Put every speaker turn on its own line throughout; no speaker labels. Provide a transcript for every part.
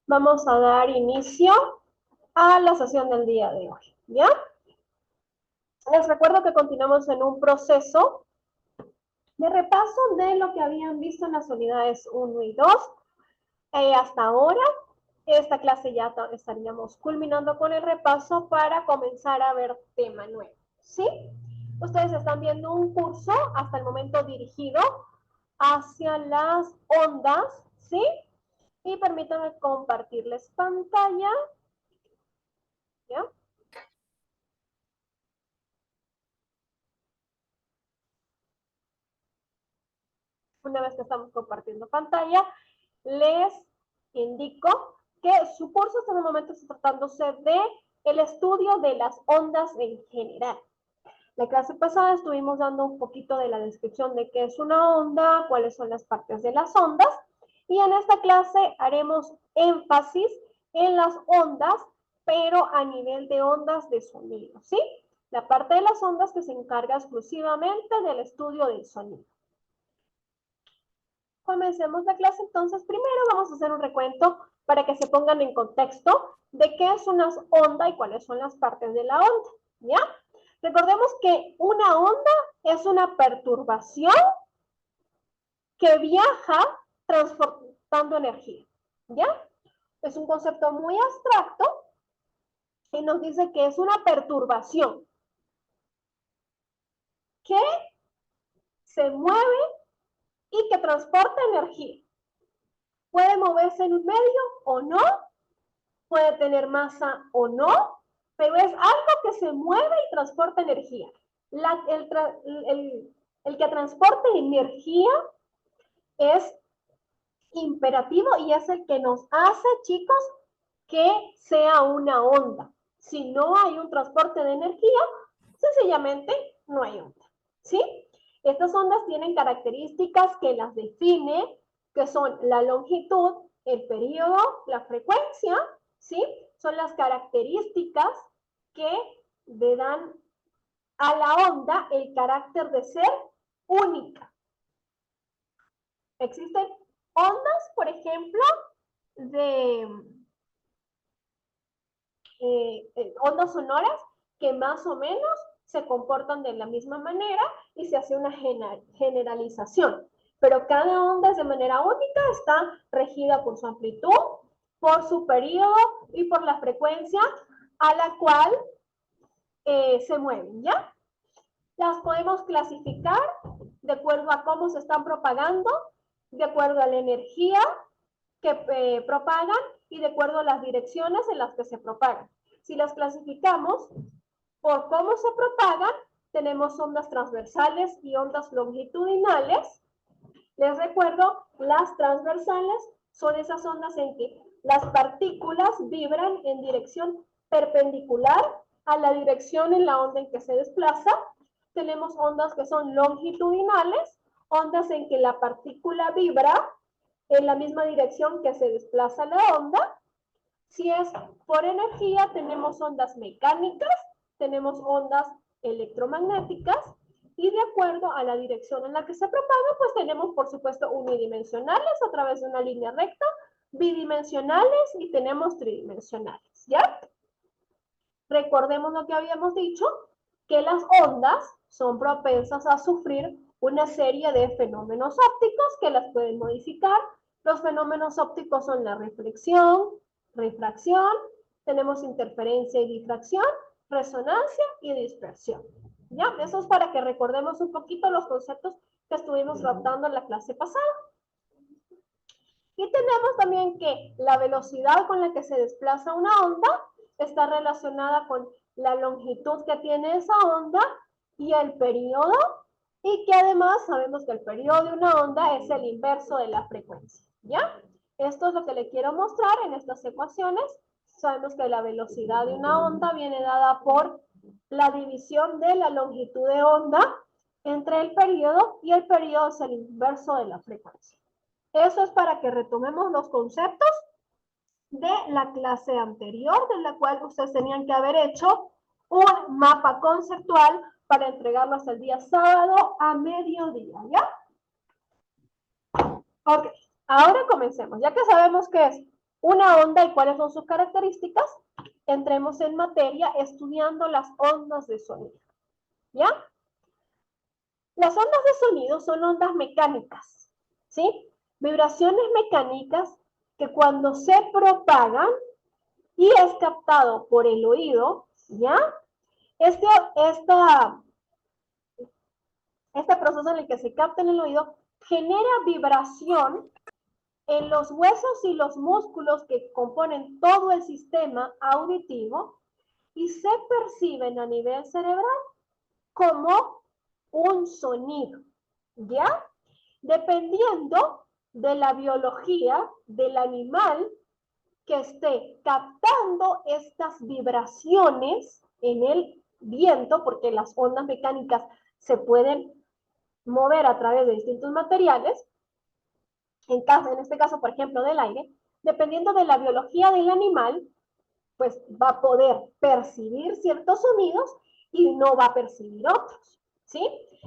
vamos a dar inicio a la sesión del día de hoy, ¿ya? Les recuerdo que continuamos en un proceso de repaso de lo que habían visto en las unidades 1 y 2. Hasta ahora, esta clase ya estaríamos culminando con el repaso para comenzar a ver tema nuevo, ¿sí? Ustedes están viendo un curso hasta el momento dirigido hacia las ondas, ¿sí? Y permítanme compartirles pantalla, ¿ya? Una vez que estamos compartiendo pantalla, les indico que su curso hasta el momento está tratándose de el estudio de las ondas en general. La clase pasada estuvimos dando un poquito de la descripción de qué es una onda, cuáles son las partes de las ondas, y en esta clase haremos énfasis en las ondas, pero a nivel de ondas de sonido, ¿sí? La parte de las ondas que se encarga exclusivamente del estudio del sonido. Comencemos la clase, entonces primero vamos a hacer un recuento para que se pongan en contexto de qué es una onda y cuáles son las partes de la onda, ¿ya? Recordemos que una onda es una perturbación que viaja transportando energía, ¿ya? Es un concepto muy abstracto y nos dice que es una perturbación que se mueve y que transporta energía. Puede moverse en un medio o no, puede tener masa o no, pero es algo que se mueve y transporta energía. El que transporta energía es imperativo y es el que nos hace, chicos, que sea una onda. Si no hay un transporte de energía, sencillamente no hay onda, ¿sí? Estas ondas tienen características que las define, que son la longitud, el periodo, la frecuencia, ¿sí? Son las características que le dan a la onda el carácter de ser única. Existen ondas, por ejemplo, de ondas sonoras que más o menos se comportan de la misma manera y se hace una generalización. Pero cada onda es de manera única, está regida por su amplitud, por su periodo y por la frecuencia a la cual se mueven, ¿ya? Las podemos clasificar de acuerdo a cómo se están propagando, de acuerdo a la energía que propagan y de acuerdo a las direcciones en las que se propagan. Si las clasificamos por cómo se propagan, tenemos ondas transversales y ondas longitudinales. Les recuerdo, las transversales son esas ondas en que las partículas vibran en dirección perpendicular a la dirección en la onda en que se desplaza. Tenemos ondas que son longitudinales, ondas en que la partícula vibra en la misma dirección que se desplaza la onda. Si es por energía, tenemos ondas mecánicas, tenemos ondas electromagnéticas, y de acuerdo a la dirección en la que se propaga, pues tenemos, por supuesto, unidimensionales a través de una línea recta, bidimensionales y tenemos tridimensionales, ¿ya? Recordemos lo que habíamos dicho, que las ondas son propensas a sufrir una serie de fenómenos ópticos que las pueden modificar. Los fenómenos ópticos son la reflexión, refracción, tenemos interferencia y difracción, resonancia y dispersión. ¿Ya? Eso es para que recordemos un poquito los conceptos que estuvimos tratando en la clase pasada. Y tenemos también que la velocidad con la que se desplaza una onda está relacionada con la longitud que tiene esa onda y el periodo, y que además sabemos que el periodo de una onda es el inverso de la frecuencia, ¿ya? Esto es lo que le quiero mostrar en estas ecuaciones. Sabemos que la velocidad de una onda viene dada por la división de la longitud de onda entre el periodo, y el periodo es el inverso de la frecuencia. Eso es para que retomemos los conceptos de la clase anterior, de la cual ustedes tenían que haber hecho un mapa conceptual para entregarlo hasta el día sábado a mediodía, ¿ya? Ok, ahora comencemos. Ya que sabemos qué es una onda y cuáles son sus características, entremos en materia estudiando las ondas de sonido. ¿Ya? Las ondas de sonido son ondas mecánicas, ¿sí? Vibraciones mecánicas que cuando se propagan y es captado por el oído, ¿ya? Este proceso en el que se capta en el oído genera vibración en los huesos y los músculos que componen todo el sistema auditivo y se perciben a nivel cerebral como un sonido, ¿ya? Dependiendo de la biología del animal que esté captando estas vibraciones en el viento, porque las ondas mecánicas se pueden mover a través de distintos materiales, en este caso, por ejemplo, del aire, dependiendo de la biología del animal, pues va a poder percibir ciertos sonidos y no va a percibir otros, ¿sí?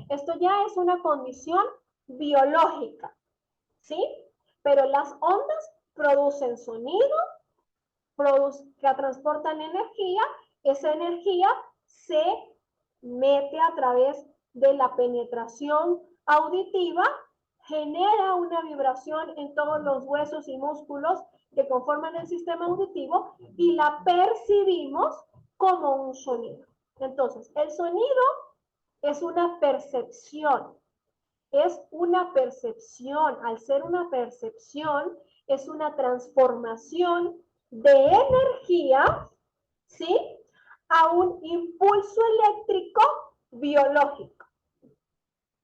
Esto ya es una condición biológica, ¿sí? Pero las ondas producen sonido, que transportan energía, esa energía se mete a través de la penetración auditiva, genera una vibración en todos los huesos y músculos que conforman el sistema auditivo y la percibimos como un sonido. Entonces, el sonido es una percepción, al ser una percepción, es una transformación de energía, ¿sí? A un impulso eléctrico biológico.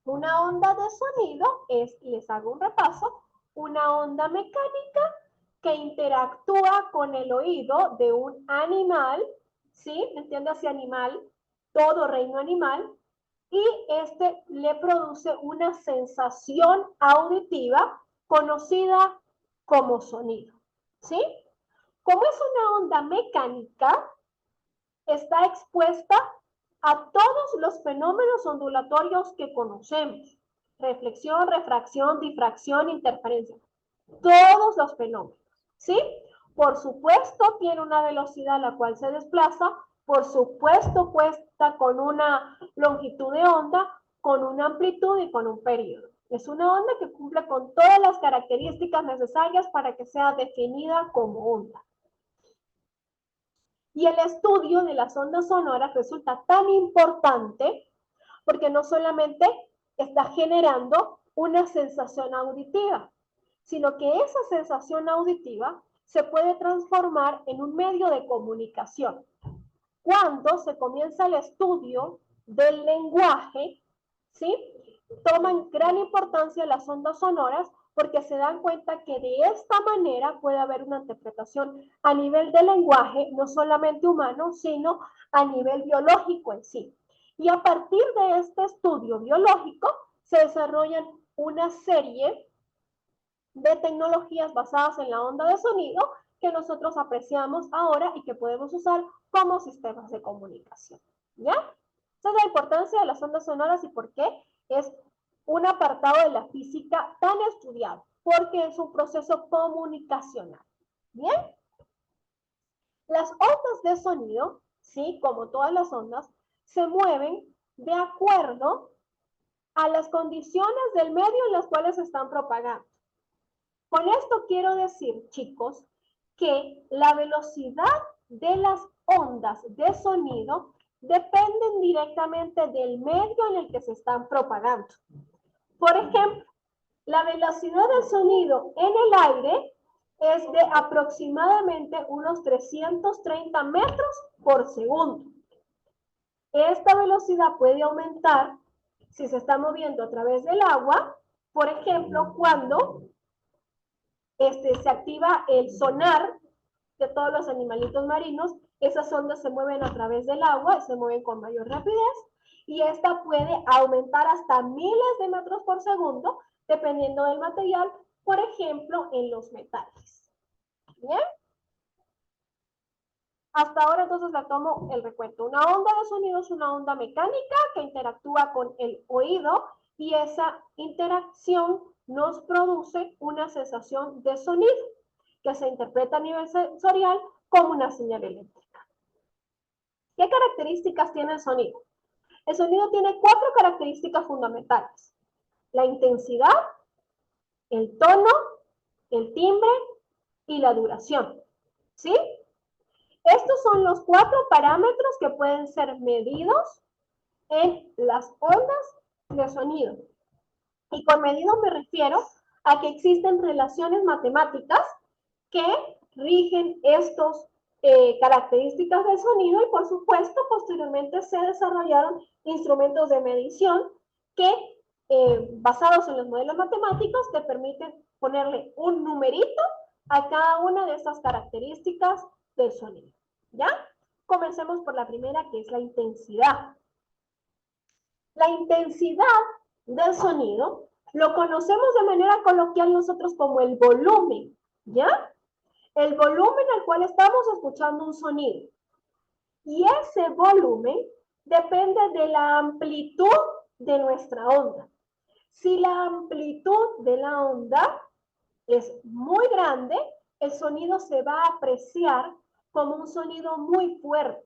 Una onda de sonido es, les hago un repaso, una onda mecánica que interactúa con el oído de un animal, ¿sí? Entiéndase animal, todo reino animal, y este le produce una sensación auditiva conocida como sonido, ¿sí? Como es una onda mecánica, está expuesta a todos los fenómenos ondulatorios que conocemos. Reflexión, refracción, difracción, interferencia. Todos los fenómenos, ¿sí? Por supuesto, tiene una velocidad a la cual se desplaza, por supuesto, cuesta con una longitud de onda, con una amplitud y con un periodo. Es una onda que cumple con todas las características necesarias para que sea definida como onda. Y el estudio de las ondas sonoras resulta tan importante porque no solamente está generando una sensación auditiva, sino que esa sensación auditiva se puede transformar en un medio de comunicación. Cuando se comienza el estudio del lenguaje, ¿sí? Toman gran importancia las ondas sonoras porque se dan cuenta que de esta manera puede haber una interpretación a nivel de lenguaje, no solamente humano, sino a nivel biológico en sí. Y a partir de este estudio biológico se desarrollan una serie de tecnologías basadas en la onda de sonido que nosotros apreciamos ahora y que podemos usar como sistemas de comunicación. ¿Ya? Esa es la importancia de las ondas sonoras y por qué es un apartado de la física tan estudiado, porque es un proceso comunicacional. ¿Bien? Las ondas de sonido, ¿sí? Como todas las ondas, se mueven de acuerdo a las condiciones del medio en las cuales se están propagando. Con esto quiero decir, chicos, que la velocidad de las ondas de sonido dependen directamente del medio en el que se están propagando. Por ejemplo, la velocidad del sonido en el aire es de aproximadamente unos 330 metros por segundo. Esta velocidad puede aumentar si se está moviendo a través del agua, por ejemplo, cuando se activa el sonar de todos los animalitos marinos, esas ondas se mueven a través del agua, se mueven con mayor rapidez y esta puede aumentar hasta miles de metros por segundo dependiendo del material, por ejemplo, en los metales. ¿Bien? Hasta ahora entonces la tomo el recuento. Una onda de sonido es una onda mecánica que interactúa con el oído y esa interacción nos produce una sensación de sonido que se interpreta a nivel sensorial como una señal eléctrica. ¿Qué características tiene el sonido? El sonido tiene 4 características fundamentales: la intensidad, el tono, el timbre y la duración. ¿Sí? Estos son los 4 parámetros que pueden ser medidos en las ondas de sonido. Y con medido me refiero a que existen relaciones matemáticas que rigen estos características del sonido, y por supuesto posteriormente se desarrollaron instrumentos de medición que basados en los modelos matemáticos te permiten ponerle un numerito a cada una de estas características del sonido. ¿Ya? Comencemos por la primera, que es la intensidad. La intensidad del sonido lo conocemos de manera coloquial nosotros como el volumen, ¿ya? El volumen al cual estamos escuchando un sonido. Y ese volumen depende de la amplitud de nuestra onda. Si la amplitud de la onda es muy grande, el sonido se va a apreciar como un sonido muy fuerte.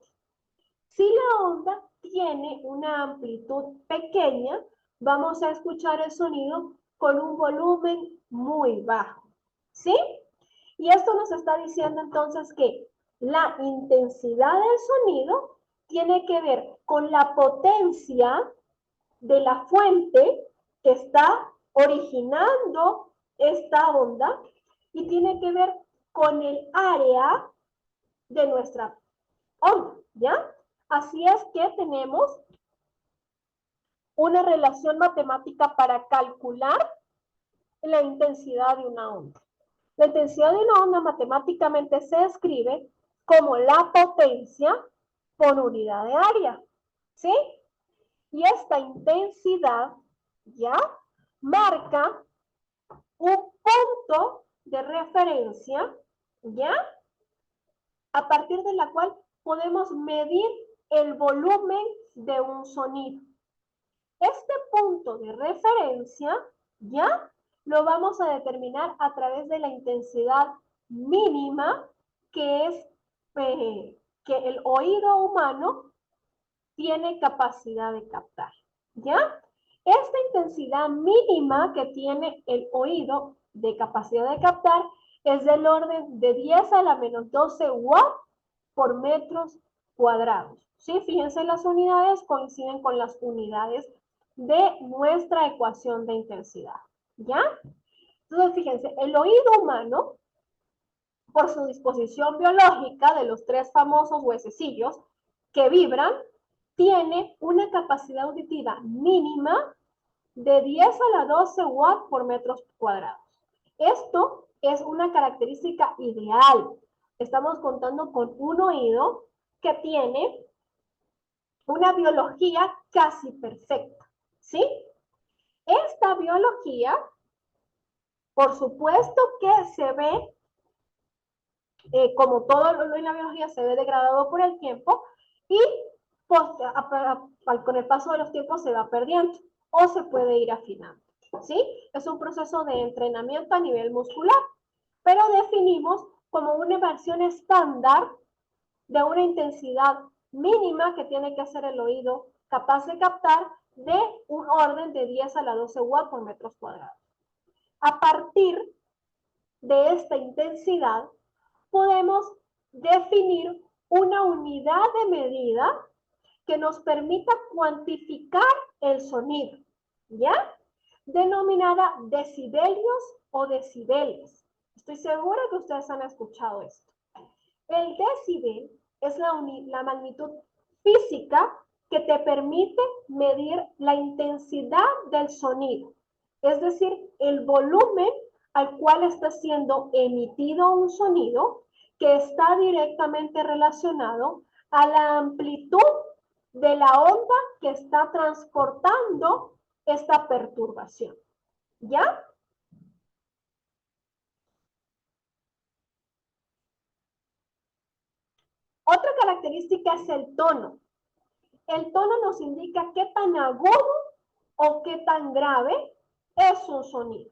Si la onda tiene una amplitud pequeña, vamos a escuchar el sonido con un volumen muy bajo. ¿Sí? Y esto nos está diciendo entonces que la intensidad del sonido tiene que ver con la potencia de la fuente que está originando esta onda y tiene que ver con el área de nuestra onda, ¿ya? Así es que tenemos una relación matemática para calcular la intensidad de una onda. La intensidad de una onda matemáticamente se escribe como la potencia por unidad de área, ¿sí? Y esta intensidad ya marca un punto de referencia, ¿ya? A partir de la cual podemos medir el volumen de un sonido. Este punto de referencia, ¿ya? Lo vamos a determinar a través de la intensidad mínima que es que el oído humano tiene capacidad de captar, ¿ya? Esta intensidad mínima que tiene el oído de capacidad de captar es del orden de 10 a la menos 12 watts por metros cuadrados. ¿Sí? Fíjense, las unidades coinciden con las unidades de nuestra ecuación de intensidad. ¿Ya? Entonces, fíjense, el oído humano, por su disposición biológica de los 3 famosos huesecillos que vibran, tiene una capacidad auditiva mínima de 10 a la 12 watts por metros cuadrados. Esto es una característica ideal. Estamos contando con un oído que tiene una biología casi perfecta, ¿sí? Esta biología, por supuesto que se ve, como todo lo en la biología, se ve degradado por el tiempo y pues, con el paso de los tiempos se va perdiendo o se puede ir afinando, ¿sí? Es un proceso de entrenamiento a nivel muscular, pero definimos como una versión estándar de una intensidad mínima que tiene que hacer el oído capaz de captar de un orden de 10 a la 12 watts por metros cuadrados. A partir de esta intensidad, podemos definir una unidad de medida que nos permita cuantificar el sonido, ¿ya? Denominada decibelios o decibeles. Estoy segura que ustedes han escuchado esto. El decibel es la magnitud física que te permite medir la intensidad del sonido, es decir, el volumen al cual está siendo emitido un sonido que está directamente relacionado a la amplitud de la onda que está transportando esta perturbación. ¿Ya? Otra característica es el tono. El tono nos indica qué tan agudo o qué tan grave es un sonido.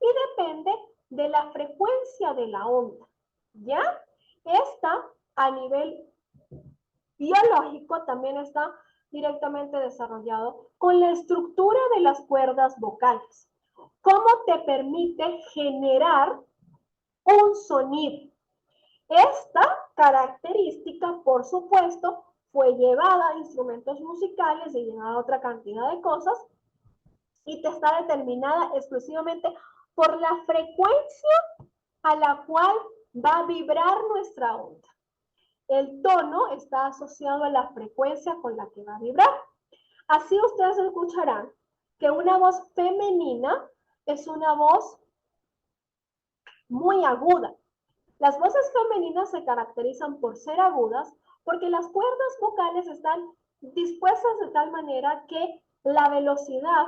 Y depende de la frecuencia de la onda, ¿ya? Esta, a nivel biológico, también está directamente desarrollado con la estructura de las cuerdas vocales. ¿Cómo te permite generar un sonido? Esta característica, por supuesto, fue llevada a instrumentos musicales y llevada a otra cantidad de cosas y te está determinada exclusivamente por la frecuencia a la cual va a vibrar nuestra onda. El tono está asociado a la frecuencia con la que va a vibrar. Así ustedes escucharán que una voz femenina es una voz muy aguda. Las voces femeninas se caracterizan por ser agudas porque las cuerdas vocales están dispuestas de tal manera que la velocidad,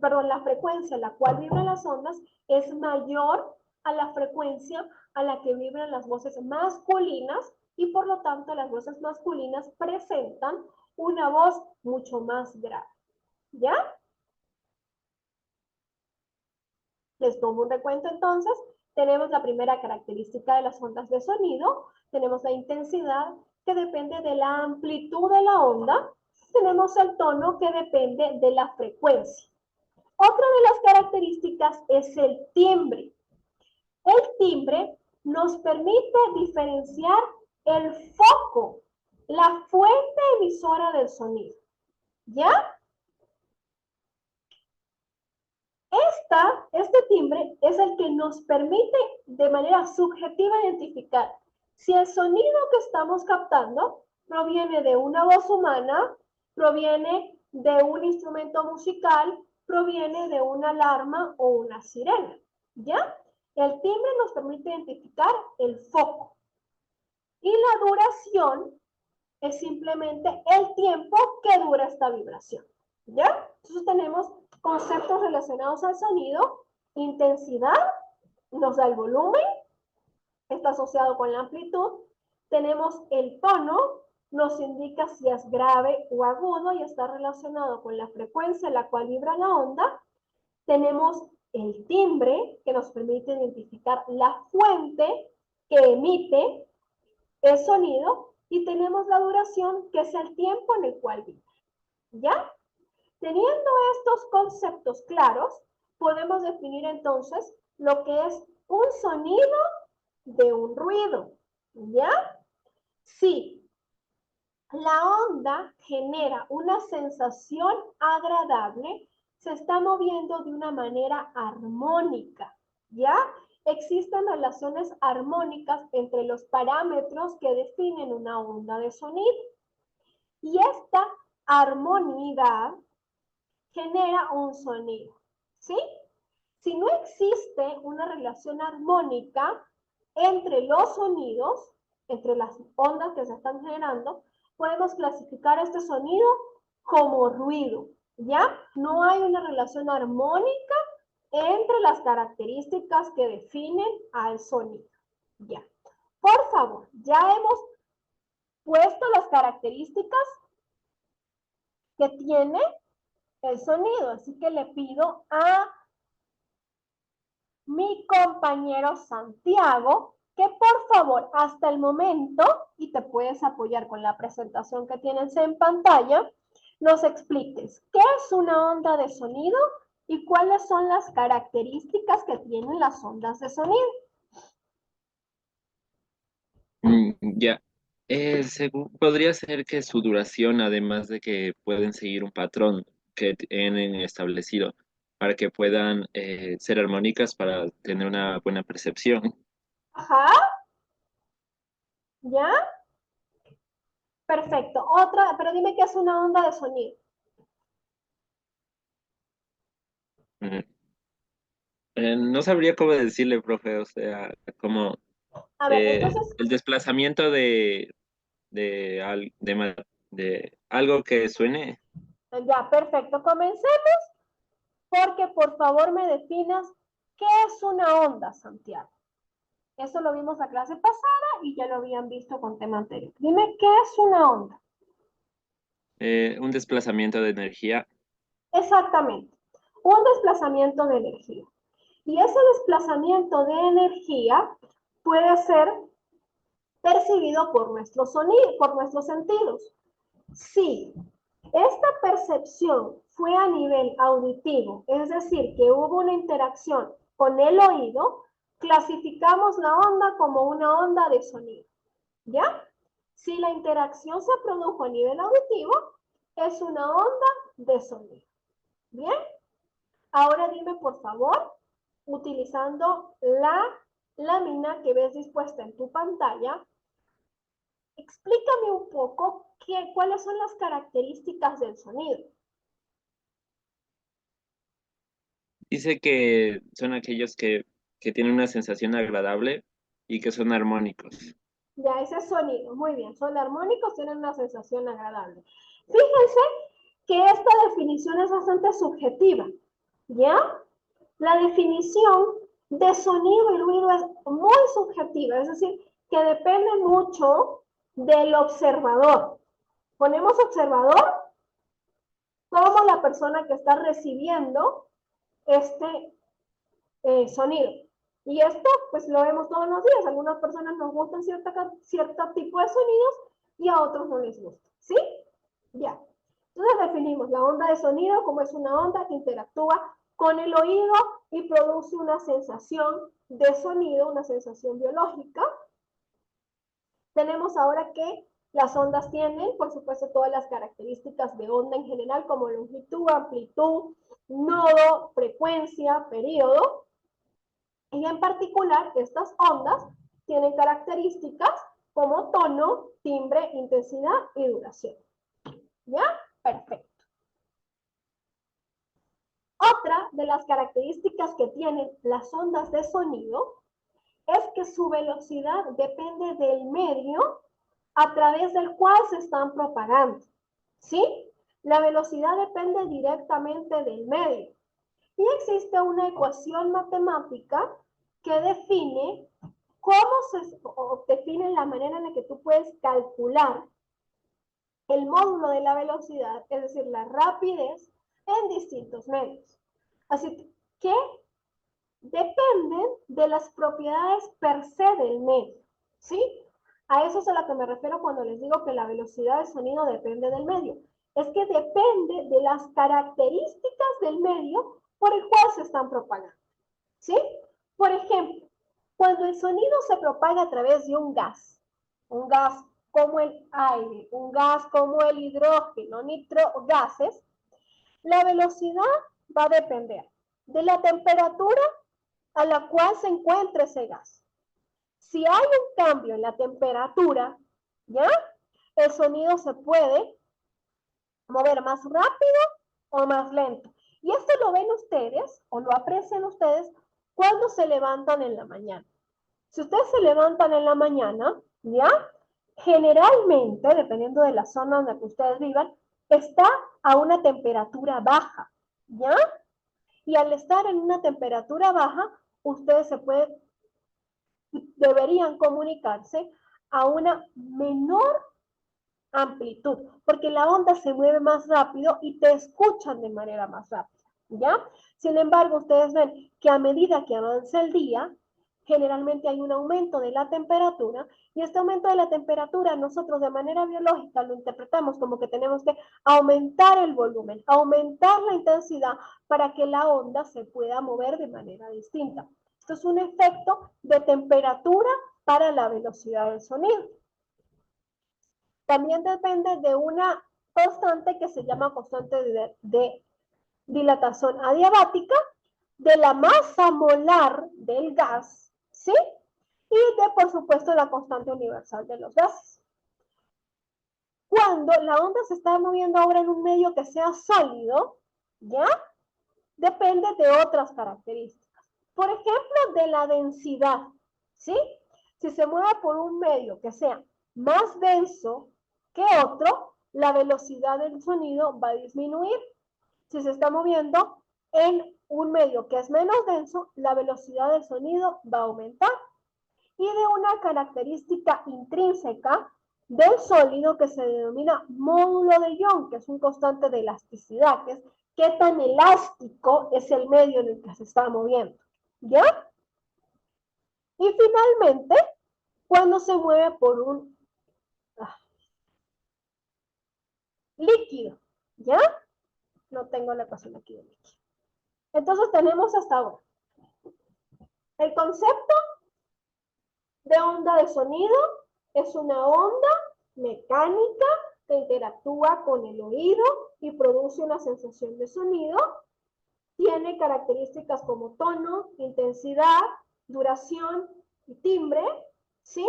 perdón, la frecuencia a la cual vibran las ondas es mayor a la frecuencia a la que vibran las voces masculinas y por lo tanto las voces masculinas presentan una voz mucho más grave. ¿Ya? Les tomo un recuento entonces. Tenemos la primera característica de las ondas de sonido. Tenemos la intensidad, que depende de la amplitud de la onda. Tenemos el tono, que depende de la frecuencia. Otra de las características es el timbre. El timbre nos permite diferenciar el foco, la fuente emisora del sonido. ¿Ya? Este timbre es el que nos permite de manera subjetiva identificar si el sonido que estamos captando proviene de una voz humana, proviene de un instrumento musical, proviene de una alarma o una sirena. ¿Ya? El timbre nos permite identificar el foco. Y la duración es simplemente el tiempo que dura esta vibración. ¿Ya? Entonces tenemos conceptos relacionados al sonido, intensidad, nos da el volumen, está asociado con la amplitud, tenemos el tono, nos indica si es grave o agudo y está relacionado con la frecuencia en la cual vibra la onda, tenemos el timbre, que nos permite identificar la fuente que emite el sonido, y tenemos la duración, que es el tiempo en el cual vibra. ¿Ya? Teniendo estos conceptos claros, podemos definir entonces lo que es un sonido de un ruido. ¿Ya? Si la onda genera una sensación agradable, se está moviendo de una manera armónica. ¿Ya? Existen relaciones armónicas entre los parámetros que definen una onda de sonido. Y esta armonía genera un sonido, ¿sí? Si no existe una relación armónica entre los sonidos, entre las ondas que se están generando, podemos clasificar este sonido como ruido, ¿ya? No hay una relación armónica entre las características que definen al sonido, ¿ya? Por favor, ya hemos puesto las características que tiene el sonido, así que le pido a mi compañero Santiago que por favor hasta el momento, y te puedes apoyar con la presentación que tienes en pantalla, nos expliques qué es una onda de sonido y cuáles son las características que tienen las ondas de sonido.
Ya. Podría ser que su duración, además de que pueden seguir un patrón que tienen establecido para que puedan ser armónicas para tener una buena percepción.
Ajá, ¿ya? Perfecto. Otra, pero dime qué es una onda de sonido.
Mm. No sabría cómo decirle, profe, o sea, como
A ver, entonces,
el desplazamiento de algo que suene.
ya, perfecto. Comencemos porque por favor me definas qué es una onda, Santiago. Eso lo vimos la clase pasada y ya lo habían visto con tema anterior. Dime qué es una onda.
Un desplazamiento de energía.
Exactamente. Un desplazamiento de energía. Y ese desplazamiento de energía puede ser percibido por nuestros sonidos, por nuestros sentidos. Si esta percepción fue a nivel auditivo, es decir, que hubo una interacción con el oído, clasificamos la onda como una onda de sonido, ¿ya? Si la interacción se produjo a nivel auditivo, es una onda de sonido. ¿Bien? Ahora dime, por favor, utilizando la lámina que ves dispuesta en tu pantalla, explícame un poco cuáles son las características del sonido.
Dice que son aquellos que tienen una sensación agradable y que son armónicos.
Ya, ese sonido, muy bien, son armónicos, tienen una sensación agradable. Fíjense que esta definición es bastante subjetiva, ¿ya? La definición de sonido y ruido es muy subjetiva, es decir, que depende mucho del observador. Ponemos observador como la persona que está recibiendo este sonido. Y esto, pues lo vemos todos los días. A algunas personas nos gustan cierto tipo de sonidos y a otros no les gusta. ¿Sí? Ya. Entonces definimos la onda de sonido como es una onda que interactúa con el oído y produce una sensación de sonido, una sensación biológica. Tenemos ahora que las ondas tienen, por supuesto, todas las características de onda en general, como longitud, amplitud, nodo, frecuencia, periodo. Y en particular, estas ondas tienen características como tono, timbre, intensidad y duración. ¿Ya? Perfecto. Otra de las características que tienen las ondas de sonido es que su velocidad depende del medio a través del cual se están propagando. ¿Sí? La velocidad depende directamente del medio. Y existe una ecuación matemática que define o define la manera en la que tú puedes calcular el módulo de la velocidad, es decir, la rapidez en distintos medios. Así que dependen de las propiedades per se del medio, ¿sí? A eso es a lo que me refiero cuando les digo que la velocidad del sonido depende del medio. Es que depende de las características del medio por el cual se están propagando, ¿sí? Por ejemplo, cuando el sonido se propaga a través de un gas como el aire, un gas como el hidrógeno, gases, la velocidad va a depender de la temperatura a la cual se encuentra ese gas. Si hay un cambio en la temperatura, ¿ya? El sonido se puede mover más rápido o más lento. Y esto lo ven ustedes o lo aprecian ustedes cuando se levantan en la mañana. Si ustedes se levantan en la mañana, ¿ya? Generalmente, dependiendo de la zona donde ustedes vivan, está a una temperatura baja, ¿ya? Y al estar en una temperatura baja, ustedes deberían comunicarse a una menor amplitud, porque la onda se mueve más rápido y te escuchan de manera más rápida, ¿ya? Sin embargo, ustedes ven que a medida que avanza el día, generalmente hay un aumento de la temperatura y este aumento de la temperatura nosotros de manera biológica lo interpretamos como que tenemos que aumentar el volumen, aumentar la intensidad para que la onda se pueda mover de manera distinta. Esto es un efecto de temperatura para la velocidad del sonido. También depende de una constante que se llama constante de dilatación adiabática, de la masa molar del gas, ¿sí? Y de, por supuesto, la constante universal de los gases. Cuando la onda se está moviendo ahora en un medio que sea sólido, ¿ya? Depende de otras características. Por ejemplo, de la densidad, ¿sí? Si se mueve por un medio que sea más denso que otro, la velocidad del sonido va a disminuir. Si se está moviendo en un medio que es menos denso, la velocidad del sonido va a aumentar. Y de una característica intrínseca del sólido que se denomina módulo de Young, que es un constante de elasticidad, que es qué tan elástico es el medio en el que se está moviendo. ¿Ya? Y finalmente, cuando se mueve por un líquido, ¿ya? No tengo la ecuación aquí de líquido. Entonces tenemos hasta ahora el concepto de onda de sonido es una onda mecánica que interactúa con el oído y produce una sensación de sonido. Tiene características como tono, intensidad, duración y timbre, ¿sí?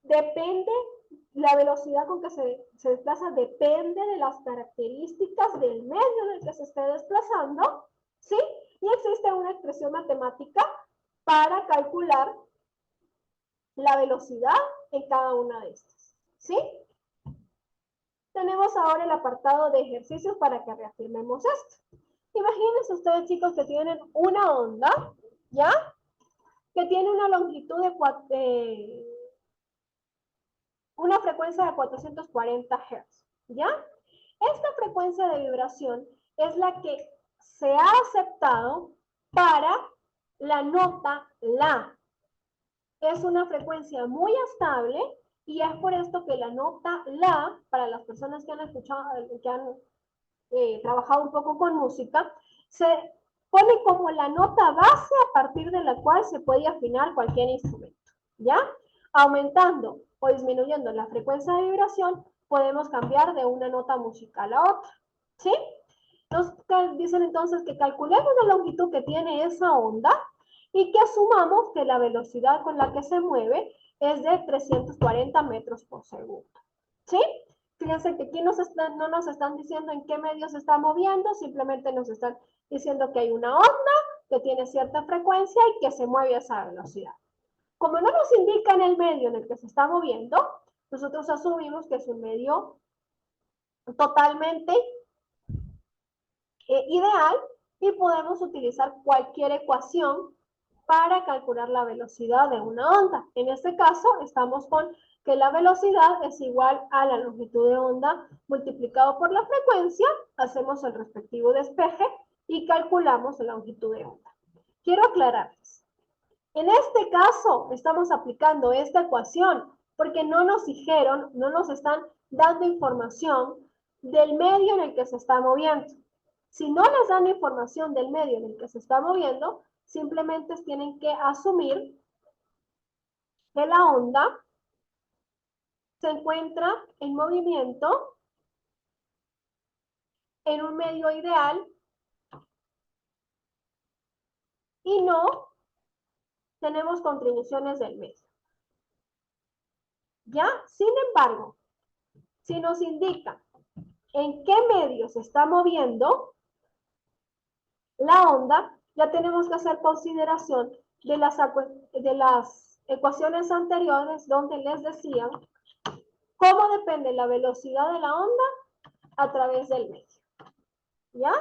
Depende, la velocidad con que se desplaza depende de las características del medio en el que se esté desplazando, ¿sí? Y existe una expresión matemática para calcular la velocidad en cada una de estas, ¿sí? Tenemos ahora el apartado de ejercicios para que reafirmemos esto. Imagínense ustedes, chicos, que tienen una onda, ¿ya? Que tiene una longitud de una frecuencia de 440 Hz, ¿ya? Esta frecuencia de vibración es la que se ha aceptado para la nota La. Es una frecuencia muy estable y es por esto que la nota La, para las personas que han escuchado, que han trabajado un poco con música, se pone como la nota base a partir de la cual se puede afinar cualquier instrumento, ¿ya? Aumentando o disminuyendo la frecuencia de vibración, podemos cambiar de una nota musical a otra, ¿sí? Nos dicen entonces que calculemos la longitud que tiene esa onda y que asumamos que la velocidad con la que se mueve es de 340 metros por segundo, ¿sí? Fíjense que aquí no nos están diciendo en qué medio se está moviendo, simplemente nos están diciendo que hay una onda que tiene cierta frecuencia y que se mueve a esa velocidad. Como no nos indican el medio en el que se está moviendo, nosotros asumimos que es un medio totalmente ideal y podemos utilizar cualquier ecuación para calcular la velocidad de una onda. En este caso, estamos con que la velocidad es igual a la longitud de onda multiplicado por la frecuencia, hacemos el respectivo despeje y calculamos la longitud de onda. Quiero aclararles. En este caso, estamos aplicando esta ecuación porque no nos dijeron, no nos están dando información del medio en el que se está moviendo. Si no les dan información del medio en el que se está moviendo, simplemente tienen que asumir que la onda se encuentra en movimiento en un medio ideal y no tenemos contribuciones del medio. ¿Ya? Sin embargo, si nos indica en qué medio se está moviendo la onda, ya tenemos que hacer consideración de las ecuaciones anteriores donde les decían cómo depende la velocidad de la onda a través del medio. ¿Ya?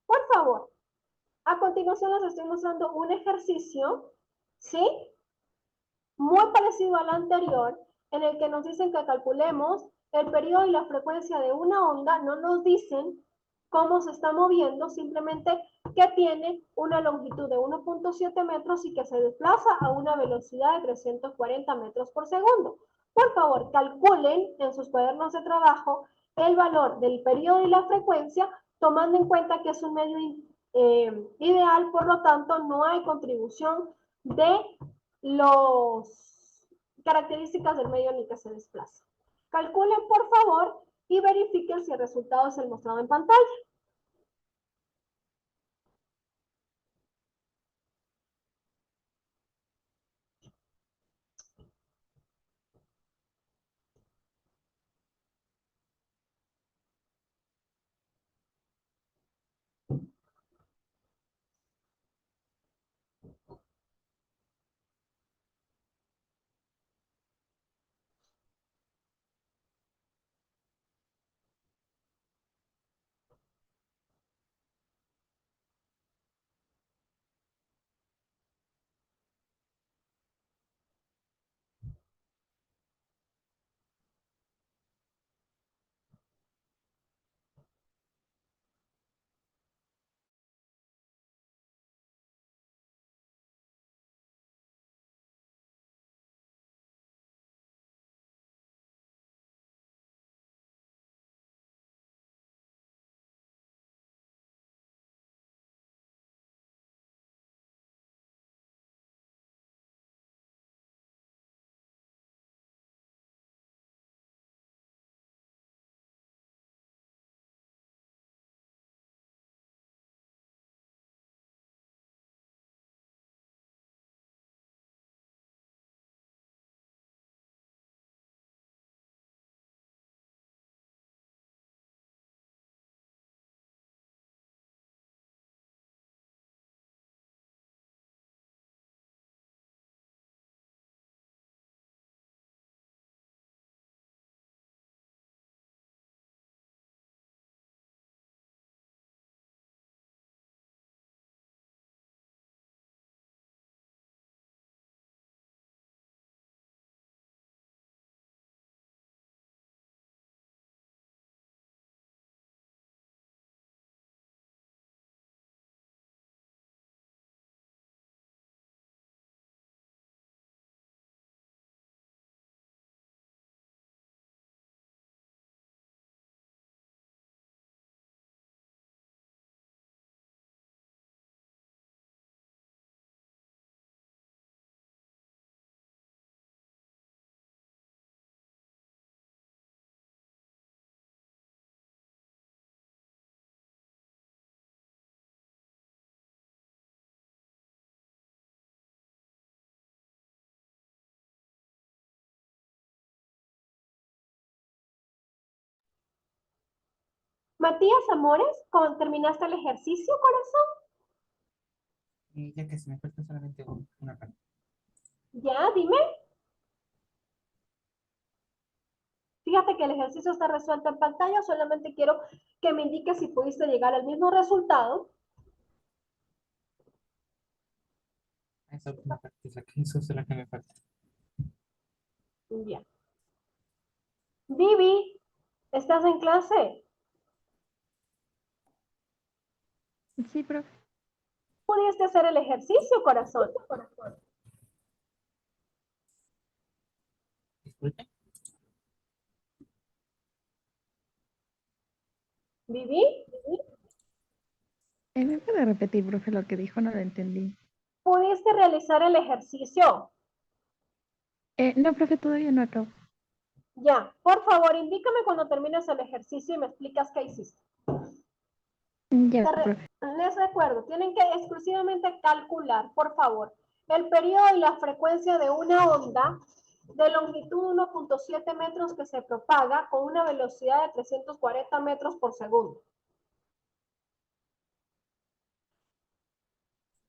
Por favor, a continuación les estoy mostrando un ejercicio, ¿sí? Muy parecido al anterior, en el que nos dicen que calculemos el periodo y la frecuencia de una onda, no nos dicen cómo se está moviendo, simplemente que tiene una longitud de 1.7 metros y que se desplaza a una velocidad de 340 metros por segundo. Por favor, calculen en sus cuadernos de trabajo el valor del periodo y la frecuencia, tomando en cuenta que es un medio ideal, por lo tanto, no hay contribución de las características del medio en el que se desplaza. Calculen, por favor, y verifiquen si el resultado es el mostrado en pantalla. Matías Amores, ¿cómo terminaste el ejercicio, corazón?
Ya que se me falta solamente una parte.
Ya, dime. Fíjate que el ejercicio está resuelto en pantalla, solamente quiero que me indiques si pudiste llegar al mismo resultado.
Esa última parte es la que, eso es la que me falta.
Ya. Vivi, ¿estás en clase?
Sí, profe.
¿Pudiste hacer el ejercicio, corazón?
Disculpe.
¿Vivi?
¿Me puede repetir, profe, lo que dijo? No lo entendí.
¿Pudiste realizar el ejercicio?
No, profe, todavía no acabo.
Ya, por favor, indícame cuando termines el ejercicio y me explicas qué hiciste.
Ya, profe.
Les recuerdo, tienen que exclusivamente calcular, por favor, el periodo y la frecuencia de una onda de longitud 1.7 metros que se propaga con una velocidad de 340 metros por segundo.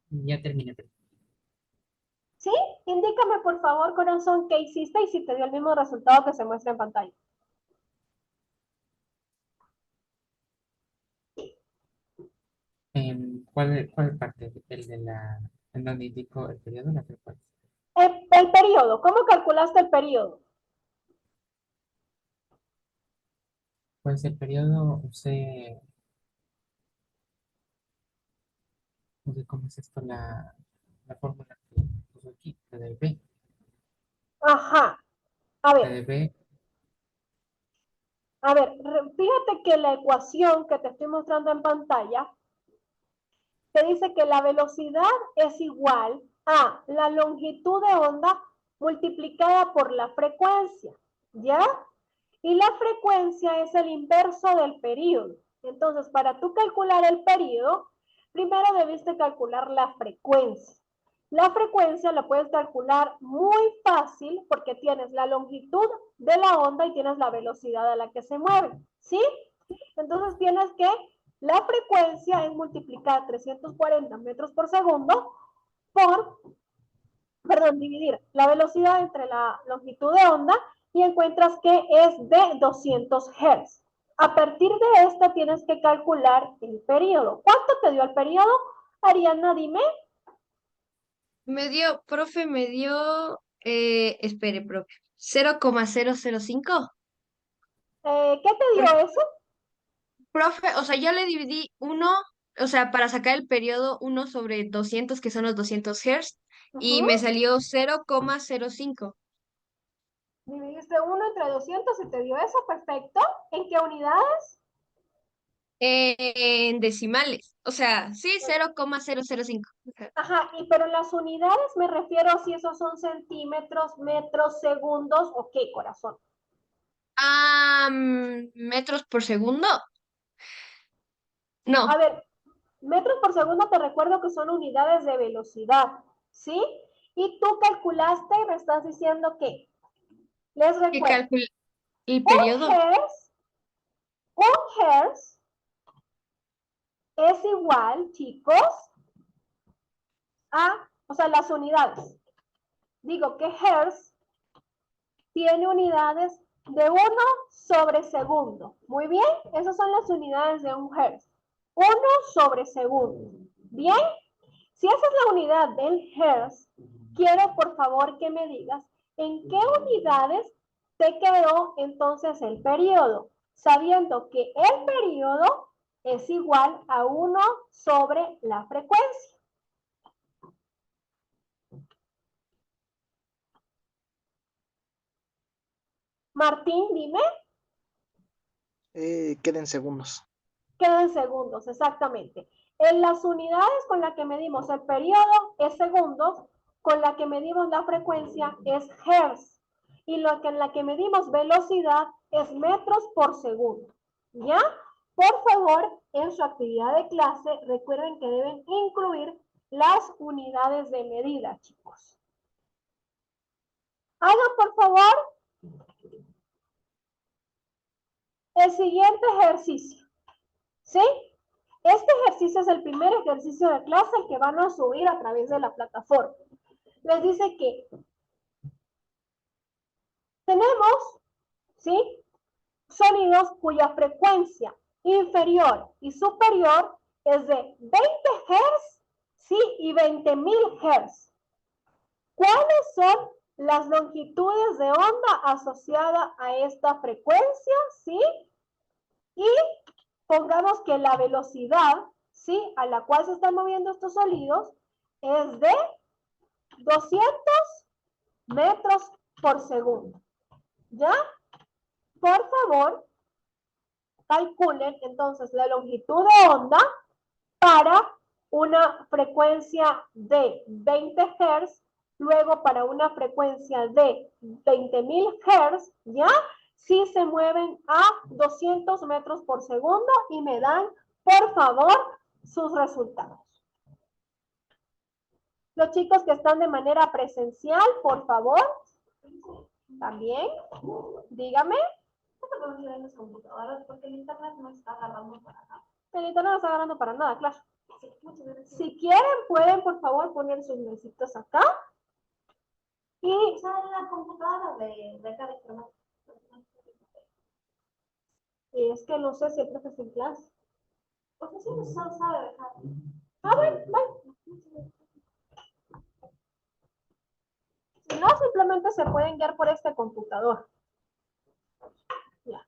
Ya terminé.
¿Sí? Indícame, por favor, corazón, qué hiciste y si te dio el mismo resultado que se muestra en pantalla.
¿Cuál parte? El de la, en donde indico el periodo, la frecuencia.
El periodo, ¿cómo calculaste el periodo?
Pues el periodo usé ¿cómo es esto? La fórmula que puso aquí, la de B.
Ajá. A
La
ver,
de B,
fíjate que la ecuación que te estoy mostrando en pantalla te dice que la velocidad es igual a la longitud de onda multiplicada por la frecuencia, ¿ya? Y la frecuencia es el inverso del periodo. Entonces, para tú calcular el periodo, primero debiste calcular la frecuencia. La frecuencia la puedes calcular muy fácil porque tienes la longitud de la onda y tienes la velocidad a la que se mueve, ¿sí? Entonces tienes que la frecuencia es multiplicar 340 metros por segundo por, dividir la velocidad entre la longitud de onda y encuentras que es de 200 Hz. A partir de esta tienes que calcular el periodo. ¿Cuánto te dio el periodo? Ariana, dime.
Profe, espere, profe, 0,005.
¿Qué te dio
Por-
eso?
Profe, o sea, yo le dividí uno, o sea, para sacar el periodo 1/200, que son los 200 Hz, y me salió 0,05
Dividiste 1 entre 200 y te dio eso, perfecto. ¿En qué unidades?
en decimales. O sea, sí, 0,005.
Ajá, pero las unidades me refiero a si esos son centímetros, metros, segundos o qué, corazón.
Metros por segundo.
A
No,
ver, metros por segundo te recuerdo que son unidades de velocidad, ¿sí? Y tú calculaste y me estás diciendo que, les
que
recuerdo,
calculé el
un
periodo.
hertz, un hertz es igual, chicos, o sea, las unidades. Digo que hertz tiene unidades de 1/segundo. Muy bien, esas son las unidades de un hertz. 1/segundo. Bien, si esa es la unidad del hertz, quiero por favor que me digas en qué unidades te quedó entonces el periodo, sabiendo que el periodo es igual a 1 sobre la frecuencia. Martín, dime.
Queden segundos.
Quedan segundos, exactamente. En las unidades con las que medimos el periodo es segundos, con la que medimos la frecuencia es hertz y lo que en la que medimos velocidad es metros por segundo. ¿Ya? Por favor, en su actividad de clase, recuerden que deben incluir las unidades de medida, chicos. Hagan, por favor, el siguiente ejercicio. ¿Sí? Este ejercicio es el primer ejercicio de clase el que van a subir a través de la plataforma. Les dice que tenemos, ¿sí?, sonidos cuya frecuencia inferior y superior es de 20 Hz, ¿sí?, y 20.000 Hz. ¿Cuáles son las longitudes de onda asociadas a esta frecuencia? ¿Sí? Y pongamos que la velocidad, ¿sí?, a la cual se están moviendo estos sonidos es de 200 metros por segundo. ¿Ya? Por favor, calculen entonces la longitud de onda para una frecuencia de 20 Hz, luego para una frecuencia de 20.000 Hz, ¿ya? Si se mueven a 200 metros por segundo y me dan, por favor, sus resultados. Los chicos que están de manera presencial, por favor, también, dígame. En las computadoras porque el internet no está agarrando para nada. El internet no está agarrando para nada, claro. Si quieren, pueden, por favor, poner sus mesitos acá. Y usar la computadora de acá de formato. Y es que no sé si el profe está en clase. Porque si no sabe dejar. Ah, bueno, bye. Si no, simplemente se pueden guiar por este computador. Ya.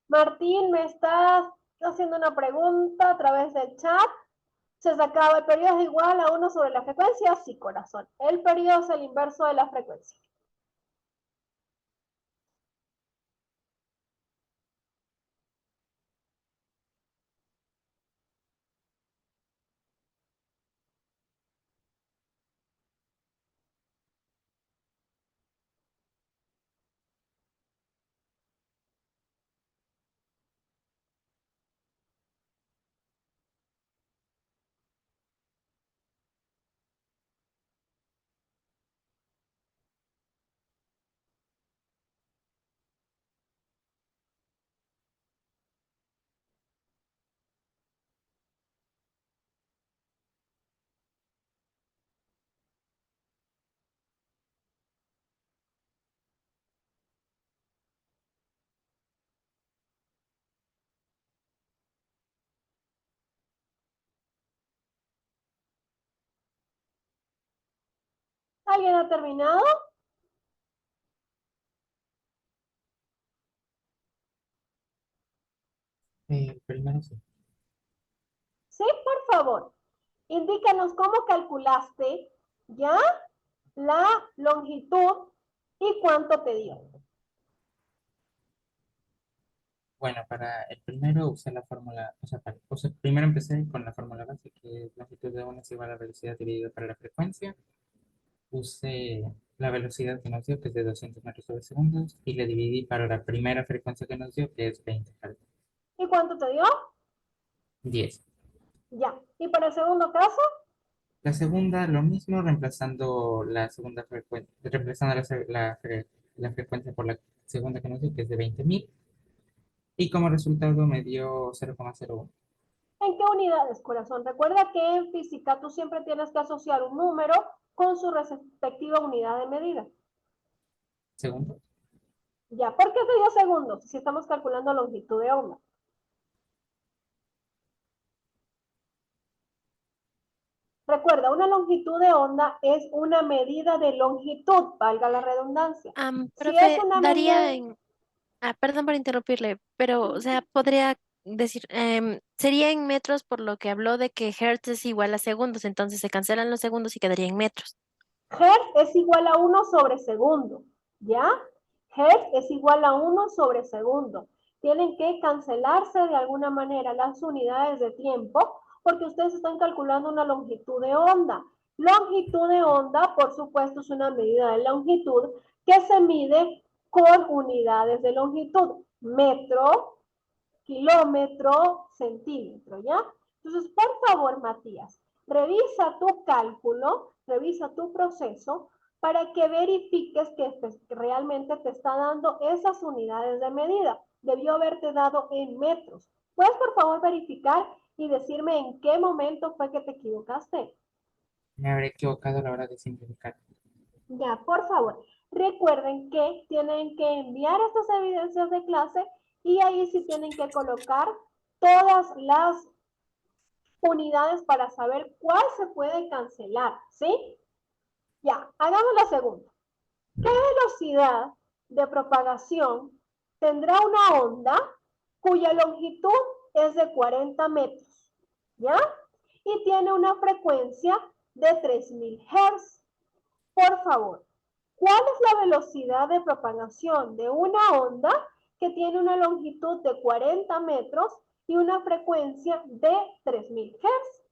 Martín, me estás haciendo una pregunta a través del chat. ¿Se sacaba el periodo es igual a 1 sobre la frecuencia? Sí, corazón. El periodo es el inverso de la frecuencia. ¿Alguien ha terminado?
Primero sí.
Sí, por favor. Indícanos cómo calculaste ya la longitud y cuánto te dio.
Bueno, para el primero usé la fórmula, primero empecé con la fórmula base, que es longitud de onda es igual a la velocidad dividida por la frecuencia. Usé la velocidad que nos dio, que es de 200 metros sobre segundos, y le dividí para la primera frecuencia que nos dio, que es 20 Hz.
¿Y cuánto te dio?
10.
Ya. ¿Y para el segundo caso?
La segunda, lo mismo, reemplazando la segunda frecuencia, reemplazando la frecuencia por la segunda que nos dio, que es de 20.000. Y como resultado me dio 0,01.
¿En qué unidades, corazón? Recuerda que en física tú siempre tienes que asociar un número con su respectiva unidad de medida.
Segundo.
Ya, ¿por qué te dio segundos? Si estamos calculando longitud de onda. Recuerda, una longitud de onda es una medida de longitud, valga la redundancia. Si es
Profe,
una medida
daría
de...
en... perdón por interrumpirle, pero, o sea, podría decir, sería en metros por lo que habló de que hertz es igual a segundos, entonces se cancelan los segundos y quedaría en metros.
Hertz es igual a 1 sobre segundo, ¿ya? Hertz es igual a 1 sobre segundo. Tienen que cancelarse de alguna manera las unidades de tiempo porque ustedes están calculando una longitud de onda. Longitud de onda, por supuesto, es una medida de longitud que se mide con unidades de longitud. Metro, kilómetro, centímetro, ¿ya? Entonces, por favor, Matías, revisa tu cálculo, revisa tu proceso para que verifiques que realmente te está dando esas unidades de medida. Debió haberte dado en metros. ¿Puedes, por favor, verificar y decirme en qué momento fue que te equivocaste?
Me habré equivocado a la hora de simplificar.
Ya, por favor. Recuerden que tienen que enviar estas evidencias de clase y ahí sí tienen que colocar todas las unidades para saber cuál se puede cancelar, ¿sí? Ya, hagamos la segunda. ¿Qué velocidad de propagación tendrá una onda cuya longitud es de 40 metros? ¿Ya? Y tiene una frecuencia de 3000 Hz. Por favor, ¿cuál es la velocidad de propagación de una onda que tiene una longitud de 40 metros y una frecuencia de 3000 Hz?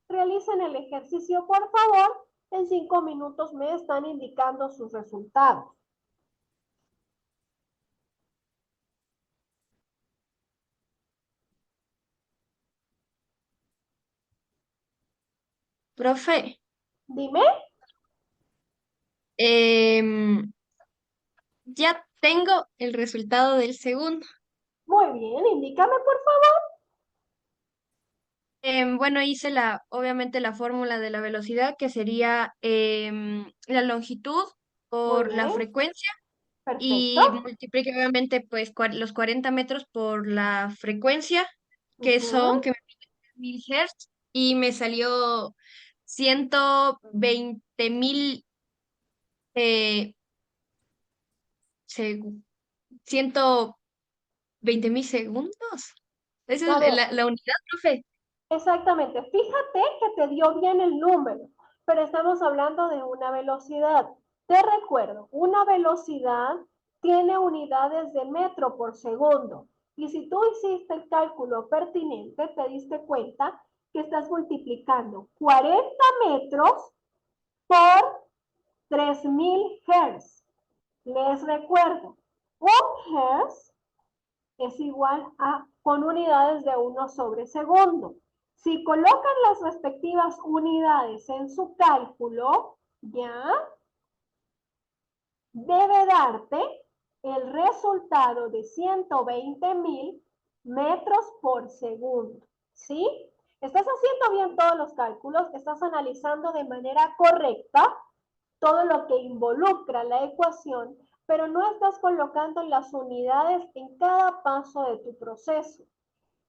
Realicen el ejercicio, por favor. En 5 minutos me están indicando sus resultados.
Profe,
Dime.
ya tengo el resultado del segundo.
Muy bien, indícame, por favor.
Bueno, hice obviamente la fórmula de la velocidad, que sería la longitud
Muy
por la
bien,
frecuencia
perfecto.
y multipliqué obviamente pues los 40 metros por la frecuencia, que son que me piden 1000 Hz, y me salió 120.000 eh, seg- 120.000 segundos. Esa
A
es
ver,
la unidad, profe.
exactamente. Fíjate que te dio bien el número, pero estamos hablando de una velocidad. Te recuerdo, una velocidad tiene unidades de metro por segundo. Y si tú hiciste el cálculo pertinente, te diste cuenta que estás multiplicando 40 metros por 3000 Hz. Les recuerdo, un Hz es igual a con unidades de 1 sobre segundo. Si colocan las respectivas unidades en su cálculo, ya debe darte el resultado de 120.000 metros por segundo. ¿Sí? Estás haciendo bien todos los cálculos, estás analizando de manera correcta todo lo que involucra la ecuación, pero no estás colocando las unidades en cada paso de tu proceso.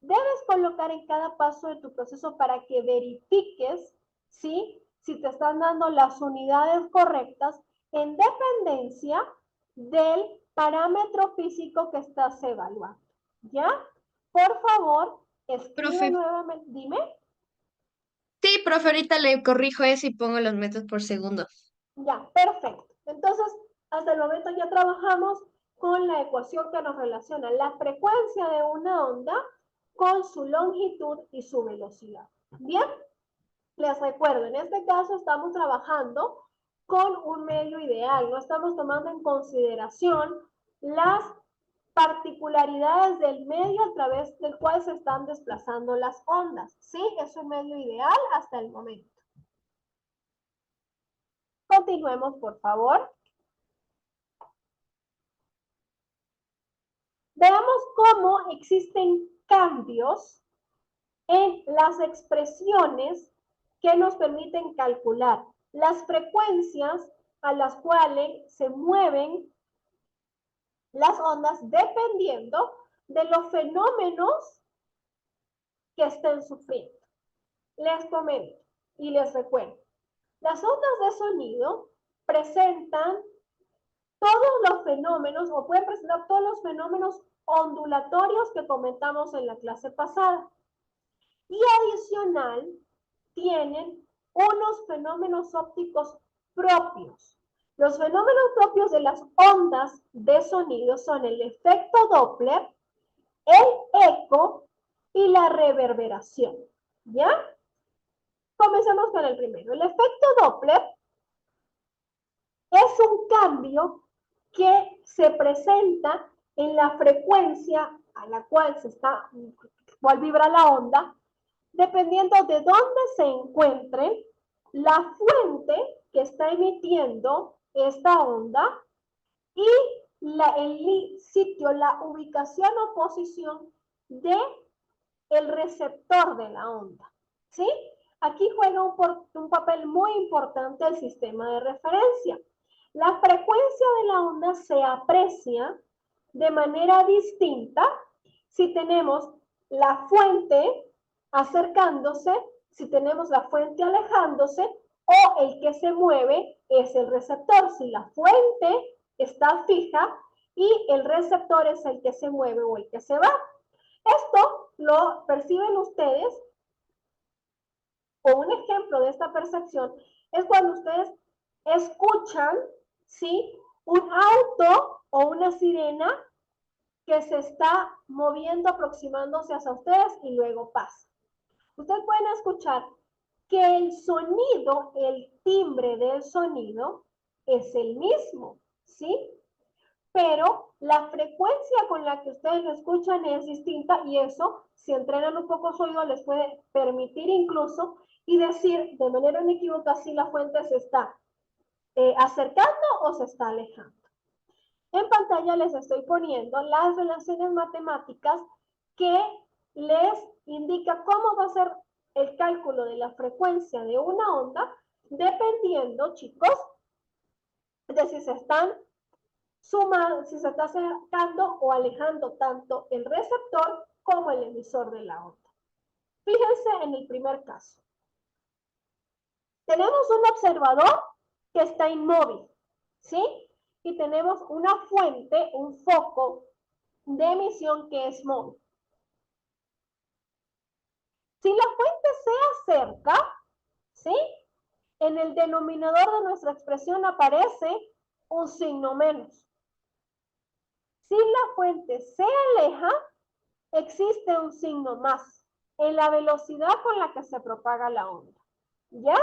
Debes colocar en cada paso de tu proceso para que verifiques, ¿sí?, si te están dando las unidades correctas en dependencia del parámetro físico que estás evaluando. ¿Ya? Por favor, escribe
Profe.
nuevamente. Dime.
Sí, profe, ahorita le corrijo eso y pongo los metros por segundo.
Ya, perfecto. Entonces, hasta el momento ya trabajamos con la ecuación que nos relaciona la frecuencia de una onda con su longitud y su velocidad. Bien, les recuerdo, en este caso estamos trabajando con un medio ideal, no estamos tomando en consideración las particularidades del medio a través del cual se están desplazando las ondas. Sí, es un medio ideal hasta el momento. Continuemos, por favor. Veamos cómo existen cambios en las expresiones que nos permiten calcular las frecuencias a las cuales se mueven las ondas dependiendo de los fenómenos que estén sufriendo. Les comento. Y les recuerdo, las ondas de sonido presentan todos los fenómenos, o pueden presentar todos los fenómenos ondulatorios que comentamos en la clase pasada. Y adicional, tienen unos fenómenos ópticos propios. Los fenómenos propios de las ondas de sonido son el efecto Doppler, el eco y la reverberación. ¿Ya? Comencemos con el primero. El efecto Doppler es un cambio que se presenta en la frecuencia a la cual cual vibra la onda, dependiendo de dónde se encuentre la fuente que está emitiendo esta onda y el sitio, la ubicación o posición de el receptor de la onda. ¿Sí? Aquí juega un papel muy importante el sistema de referencia. La frecuencia de la onda se aprecia de manera distinta si tenemos la fuente acercándose, si tenemos la fuente alejándose, o el que se mueve es el receptor. Si la fuente está fija y el receptor es el que se mueve o el que se va. Esto lo perciben ustedes, o un ejemplo de esta percepción es cuando ustedes escuchan, ¿sí?, un auto o una sirena que se está moviendo, aproximándose hacia ustedes y luego pasa. Ustedes pueden escuchar que el sonido, el timbre del sonido es el mismo, ¿sí? Pero la frecuencia con la que ustedes lo escuchan es distinta y eso, si entrenan un poco su oído, les puede permitir incluso y decir de manera inequívoca si la fuente se está acercando o se está alejando. En pantalla les estoy poniendo las relaciones matemáticas que les indica cómo va a ser el cálculo de la frecuencia de una onda dependiendo, chicos, de si se están sumando, si se está acercando o alejando tanto el receptor como el emisor de la onda. Fíjense en el primer caso. Tenemos un observador que está inmóvil, ¿sí? Y tenemos una fuente, un foco de emisión que es móvil. Si la fuente se acerca, ¿sí?, en el denominador de nuestra expresión aparece un signo menos. Si la fuente se aleja, existe un signo más en la velocidad con la que se propaga la onda. ¿Ya?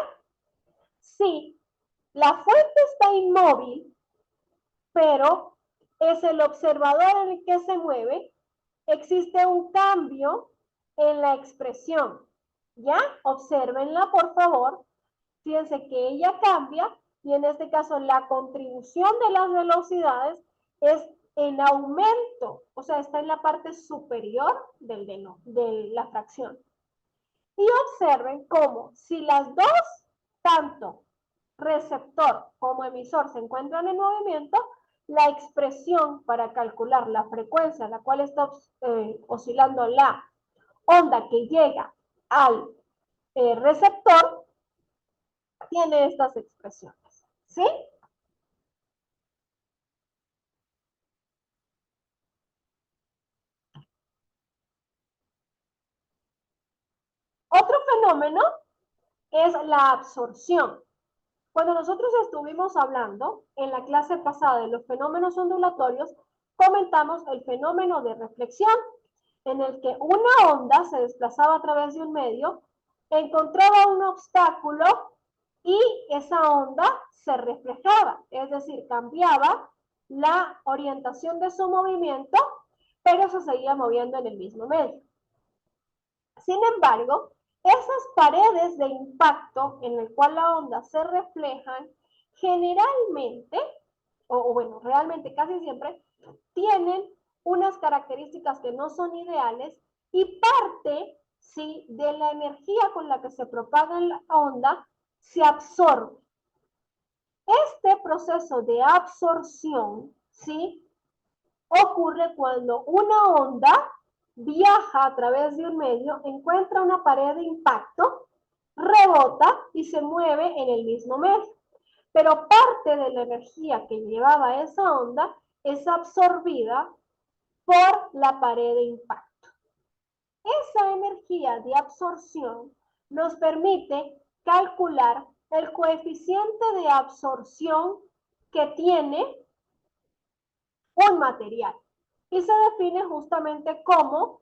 Si la fuente está inmóvil, pero es el observador en el que se mueve, existe un cambio en la expresión. ¿Ya? Obsérvenla, por favor. Fíjense que ella cambia y en este caso la contribución de las velocidades es en aumento, o sea, está en la parte superior de la fracción. Y observen cómo si las dos, tanto receptor como emisor, se encuentran en movimiento, la expresión para calcular la frecuencia a la cual está oscilando la onda que llega al receptor tiene estas expresiones, ¿sí? Otro fenómeno es la absorción. Cuando nosotros estuvimos hablando en la clase pasada de los fenómenos ondulatorios, comentamos el fenómeno de reflexión, en el que una onda se desplazaba a través de un medio, encontraba un obstáculo y esa onda se reflejaba, es decir, cambiaba la orientación de su movimiento, pero se seguía moviendo en el mismo medio. Sin embargo, esas paredes de impacto en el cual la onda se reflejan, generalmente, o bueno, realmente casi siempre, tienen unas características que no son ideales y parte, ¿sí?, de la energía con la que se propaga la onda se absorbe. Este proceso de absorción, ¿sí?, ocurre cuando una onda viaja a través de un medio, encuentra una pared de impacto rebota y se mueve en el mismo medio. Pero parte de la energía que llevaba esa onda es absorbida por la pared de impacto. Esa energía de absorción nos permite calcular el coeficiente de absorción que tiene un material y se define justamente como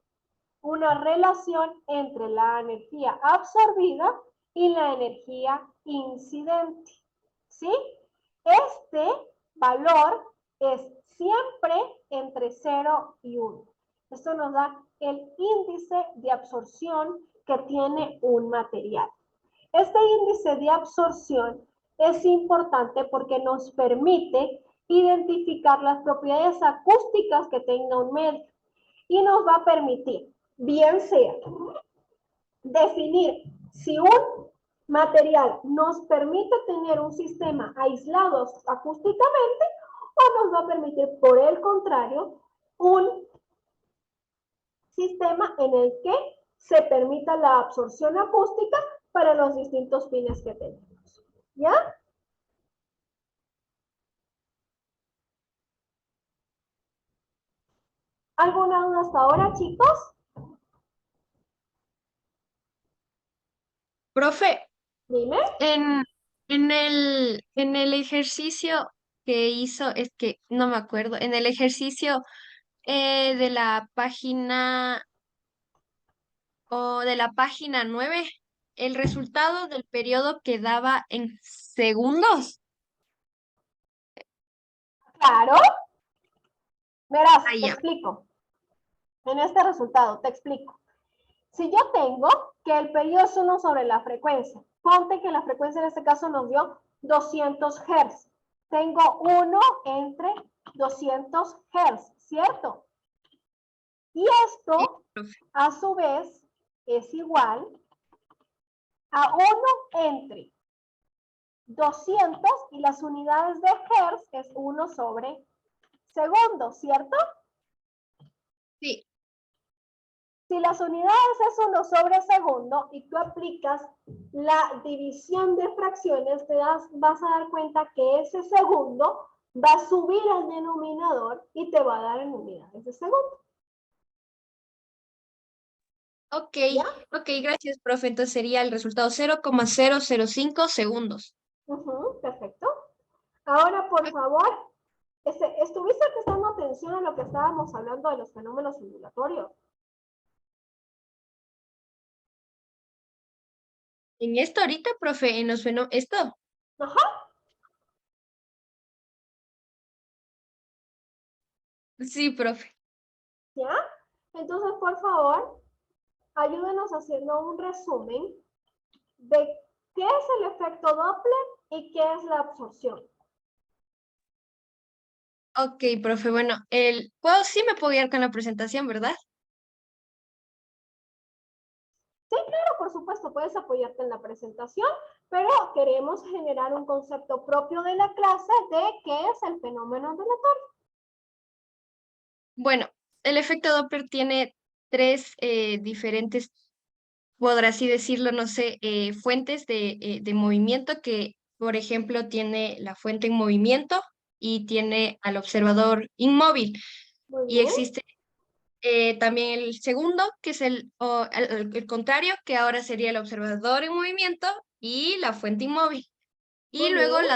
una relación entre la energía absorbida y la energía incidente. ¿Sí? Este valor es siempre entre 0 y 1. Esto nos da el índice de absorción que tiene un material. Este índice de absorción es importante porque nos permite identificar las propiedades acústicas que tenga un medio y nos va a permitir, bien sea, definir si un material nos permite tener un sistema aislado acústicamente o nos va a permitir, por el contrario, un sistema en el que se permita la absorción acústica para los distintos fines que tenemos. ¿Ya? ¿Alguna duda hasta ahora, chicos?
Profe,
Dime.
en el ejercicio que hizo, es que no me acuerdo, en el ejercicio de la página o de la página 9, el resultado del periodo quedaba en segundos.
Claro. Verás,
Ah,
te
ya.
explico. En este resultado, te explico. Si yo tengo que el periodo es 1 sobre la frecuencia, ponte que la frecuencia en este caso nos dio 200 Hz. Tengo 1 entre 200 Hz, ¿cierto? Y
Sí,
esto,
profe.
a su vez, es igual a 1 entre 200 y las unidades de Hz es 1 sobre segundo, ¿cierto?
Sí.
Si las unidades es 1 sobre segundo y tú aplicas la división de fracciones, vas a dar cuenta que ese segundo va a subir al denominador y te va a dar en unidades de segundo.
Ok,
¿Ya?
ok, gracias, profe. Entonces sería el resultado 0,005 segundos.
Perfecto. Ahora, por favor, ¿estuviste prestando atención a lo que estábamos hablando de los fenómenos ondulatorios?
En esto ahorita, profe, en los fenómenos, esto.
Ajá.
Sí, profe.
¿Ya? Entonces, por favor, ayúdenos haciendo un resumen de qué es el efecto Doppler y qué es la absorción.
Ok, profe, bueno, sí me puedo guiar con la presentación, ¿verdad?
Sí, claro, por supuesto, puedes apoyarte en la presentación, pero queremos generar un concepto propio de la clase de qué es el fenómeno ondulatorio.
Bueno, el efecto Doppler tiene tres diferentes, por así decirlo, no sé, fuentes de movimiento que, por ejemplo, tiene la fuente en movimiento y tiene al observador inmóvil.
Muy
Y
bien.
existe también el segundo, que es el contrario, que ahora sería el observador en movimiento y la fuente inmóvil. Y
Muy
luego
bien.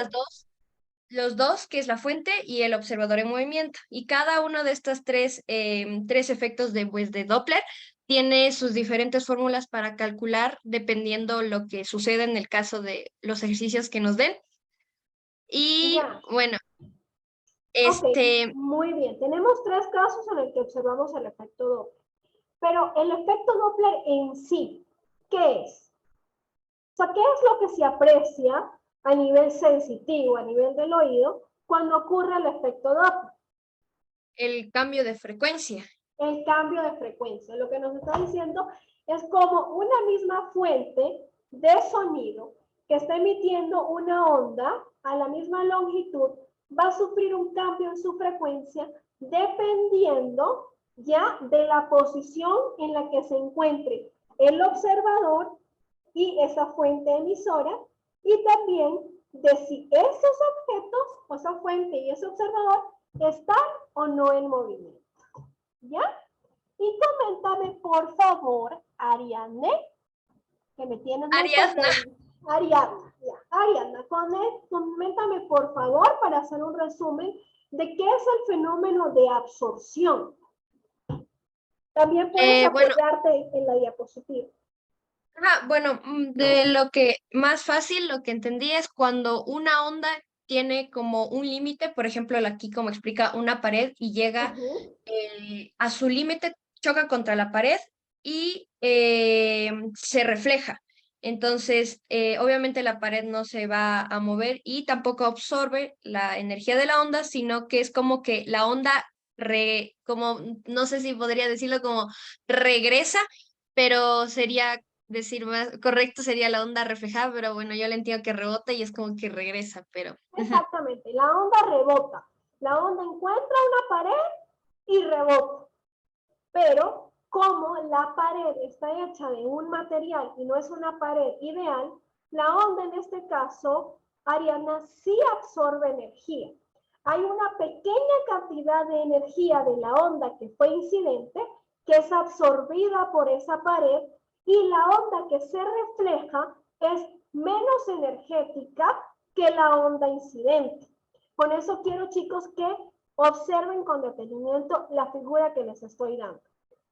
los dos, que es la fuente y el observador en movimiento. Y cada uno de estos tres efectos de Doppler tiene sus diferentes fórmulas para calcular dependiendo lo que suceda en el caso de los ejercicios que nos den. Y
Ya.
bueno,
Ok,
este,
muy bien. Tenemos tres casos en el que observamos el efecto Doppler. Pero el efecto Doppler en sí, ¿qué es? O sea, ¿qué es lo que se aprecia a nivel sensitivo, a nivel del oído, cuando ocurre el efecto Doppler?
el cambio de frecuencia.
El cambio de frecuencia. Lo que nos está diciendo es como una misma fuente de sonido que está emitiendo una onda a la misma longitud va a sufrir un cambio en su frecuencia dependiendo ya de la posición en la que se encuentre el observador y esa fuente emisora, y también de si esos objetos, o esa fuente y ese observador, están o no en movimiento. ¿Ya? Y coméntame, por favor, Ariadne, que me tienes muy
Ariadna.
contenta. Ariadna, ya. Ariadna, coméntame, por favor, para hacer un resumen de qué es el fenómeno de absorción. También puedes
Bueno,
apoyarte en la diapositiva.
bueno, de lo que más fácil, lo que entendí es cuando una onda tiene como un límite, por ejemplo, aquí como explica una pared y llega a su límite, choca contra la pared y se refleja. Entonces, obviamente la pared no se va a mover y tampoco absorbe la energía de la onda, sino que es como que la onda, como, no sé si podría decirlo como regresa, pero sería decir más correcto, sería la onda reflejada, pero bueno, yo le entiendo que rebota y es como que regresa, pero...
Exactamente, la onda rebota. La onda encuentra una pared y rebota. Pero como la pared está hecha de un material y no es una pared ideal, la onda en este caso, Ariana, sí absorbe energía. Hay una pequeña cantidad de energía de la onda que fue incidente que es absorbida por esa pared y la onda que se refleja es menos energética que la onda incidente. Con eso quiero, chicos, que observen con detenimiento la figura que les estoy dando.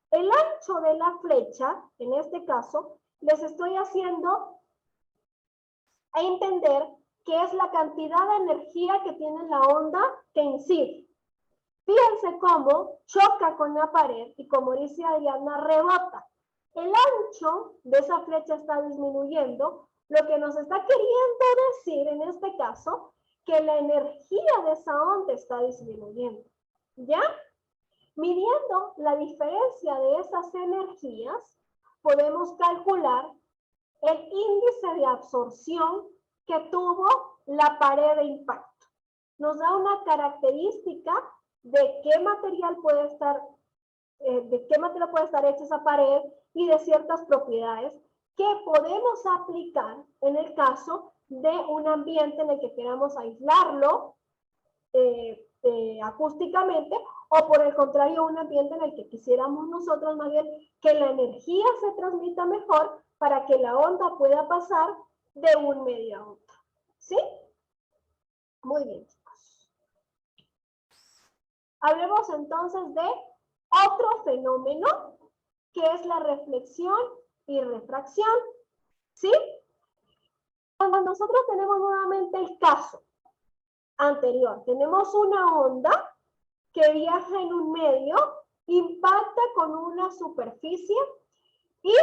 El ancho de la flecha, en este caso, les estoy haciendo entender que es la cantidad de energía que tiene la onda que incide. Fíjense cómo choca con la pared y como dice Adriana, rebota. El ancho de esa flecha está disminuyendo, lo que nos está queriendo decir en este caso que la energía de esa onda está disminuyendo. ¿Ya? Midiendo la diferencia de esas energías, podemos calcular el índice de absorción que tuvo la pared de impacto. Nos da una característica de qué material puede estar hecha esa pared y de ciertas propiedades que podemos aplicar en el caso de un ambiente en el que queramos aislarlo acústicamente, o por el contrario, un ambiente en el que quisiéramos nosotros más bien que la energía se transmita mejor para que la onda pueda pasar de un medio a otro. ¿Sí? Muy bien, chicos. Hablemos entonces de otro fenómeno que es la reflexión y refracción. ¿Sí? Cuando nosotros tenemos nuevamente el caso anterior, tenemos una onda que viaja en un medio, impacta con una superficie y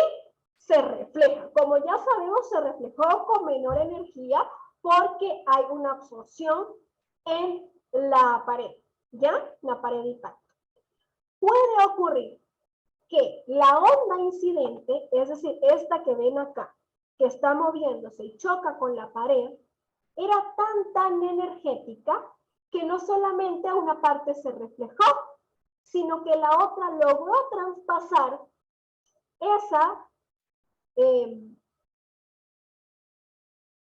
se refleja. Como ya sabemos, se reflejó con menor energía porque hay una absorción en la pared, ¿ya? La pared de impacto. Puede ocurrir que la onda incidente, es decir, esta que ven acá, que está moviéndose y choca con la pared, era tan energética que no solamente a una parte se reflejó, sino que la otra logró traspasar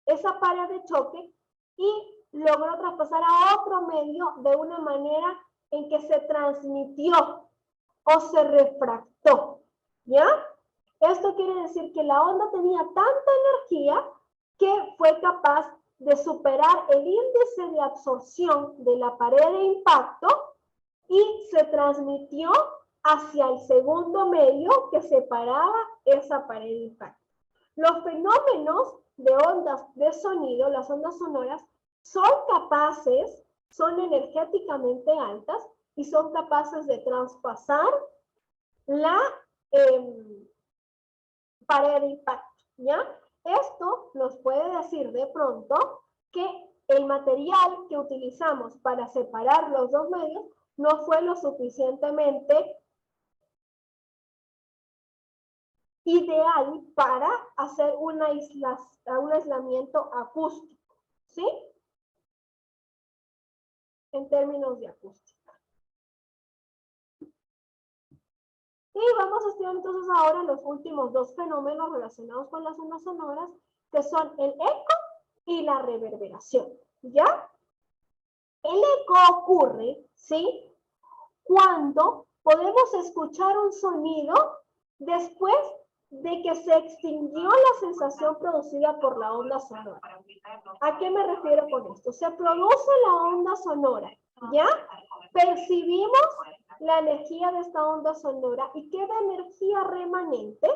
esa pared de choque y logró traspasar a otro medio de una manera en que se transmitió o se refractó, ¿ya? Esto quiere decir que la onda tenía tanta energía que fue capaz de superar el índice de absorción de la pared de impacto y se transmitió hacia el segundo medio que separaba esa pared de impacto. Los fenómenos de ondas de sonido, las ondas sonoras, son capaces, son energéticamente altas y son capaces de traspasar la pared de impacto, ¿ya? Esto nos puede decir de pronto que el material que utilizamos para separar los dos medios no fue lo suficientemente ideal para hacer un aislamiento acústico, ¿sí? En términos de acústica. Y vamos a estudiar entonces ahora los últimos dos fenómenos relacionados con las ondas sonoras, que son el eco y la reverberación. ¿Ya? El eco ocurre, ¿sí? Cuando podemos escuchar un sonido después de que se extinguió la sensación producida por la onda sonora. ¿A qué me refiero con esto? Se produce la onda sonora, ¿ya? Percibimos la energía de esta onda sonora y queda energía remanente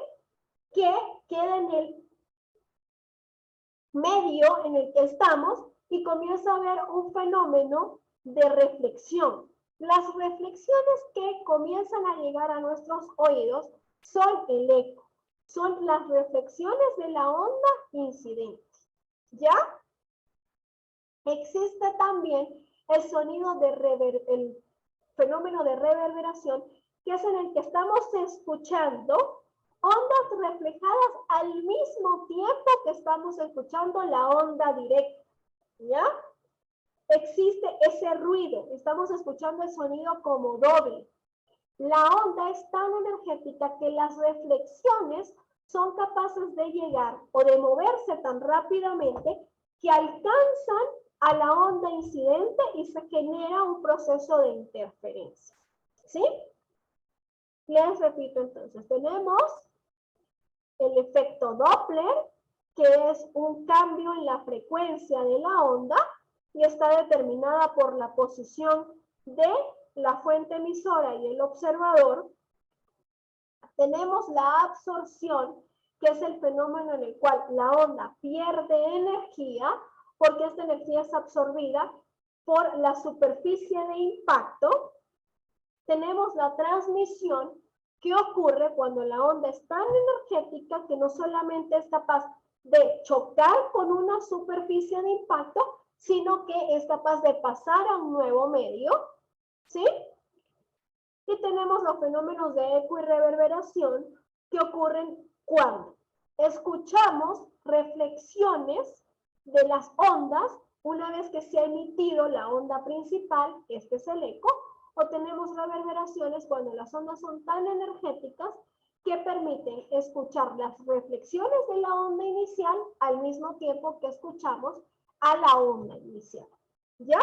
que queda en el medio en el que estamos y comienza a haber un fenómeno de reflexión. Las reflexiones que comienzan a llegar a nuestros oídos son el eco, son las reflexiones de la onda incidente. ¿Ya? Existe también el sonido de el fenómeno de reverberación, que es en el que estamos escuchando ondas reflejadas al mismo tiempo que estamos escuchando la onda directa. ¿Ya? Existe ese ruido, estamos escuchando el sonido como doble. La onda es tan energética que las reflexiones son capaces de llegar o de moverse tan rápidamente que alcanzan a la onda incidente y se genera un proceso de interferencia. ¿Sí? Les repito entonces, tenemos el efecto Doppler, que es un cambio en la frecuencia de la onda y está determinada por la posición de la fuente emisora y el observador. Tenemos la absorción, que es el fenómeno en el cual la onda pierde energía, porque esta energía es absorbida por la superficie de impacto. Tenemos la transmisión, que ocurre cuando la onda es tan energética que no solamente es capaz de chocar con una superficie de impacto, sino que es capaz de pasar a un nuevo medio, ¿sí? Y tenemos los fenómenos de eco y reverberación que ocurren cuando escuchamos reflexiones de las ondas una vez que se ha emitido la onda principal, este es el eco, o tenemos reverberaciones cuando las ondas son tan energéticas que permiten escuchar las reflexiones de la onda inicial al mismo tiempo que escuchamos a la onda inicial. ¿Ya?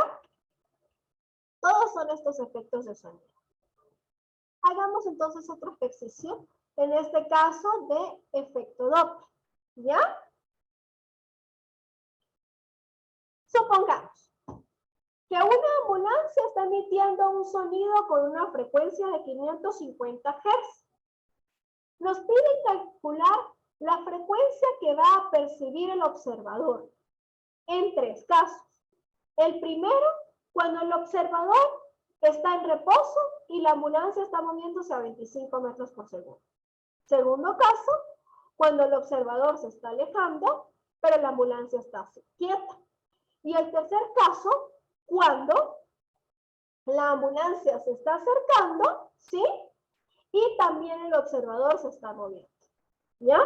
Todos son estos efectos de sonido. Hagamos entonces otro ejercicio, en este caso de efecto Doppler. ¿Ya? Supongamos que una ambulancia está emitiendo un sonido con una frecuencia de 550 Hz. Nos piden calcular la frecuencia que va a percibir el observador en tres casos. El primero, cuando el observador está en reposo y la ambulancia está moviéndose a 25 metros por segundo. Segundo caso, cuando el observador se está alejando, pero la ambulancia está quieta. Y el tercer caso, cuando la ambulancia se está acercando, ¿sí? Y también el observador se está moviendo. ¿Ya?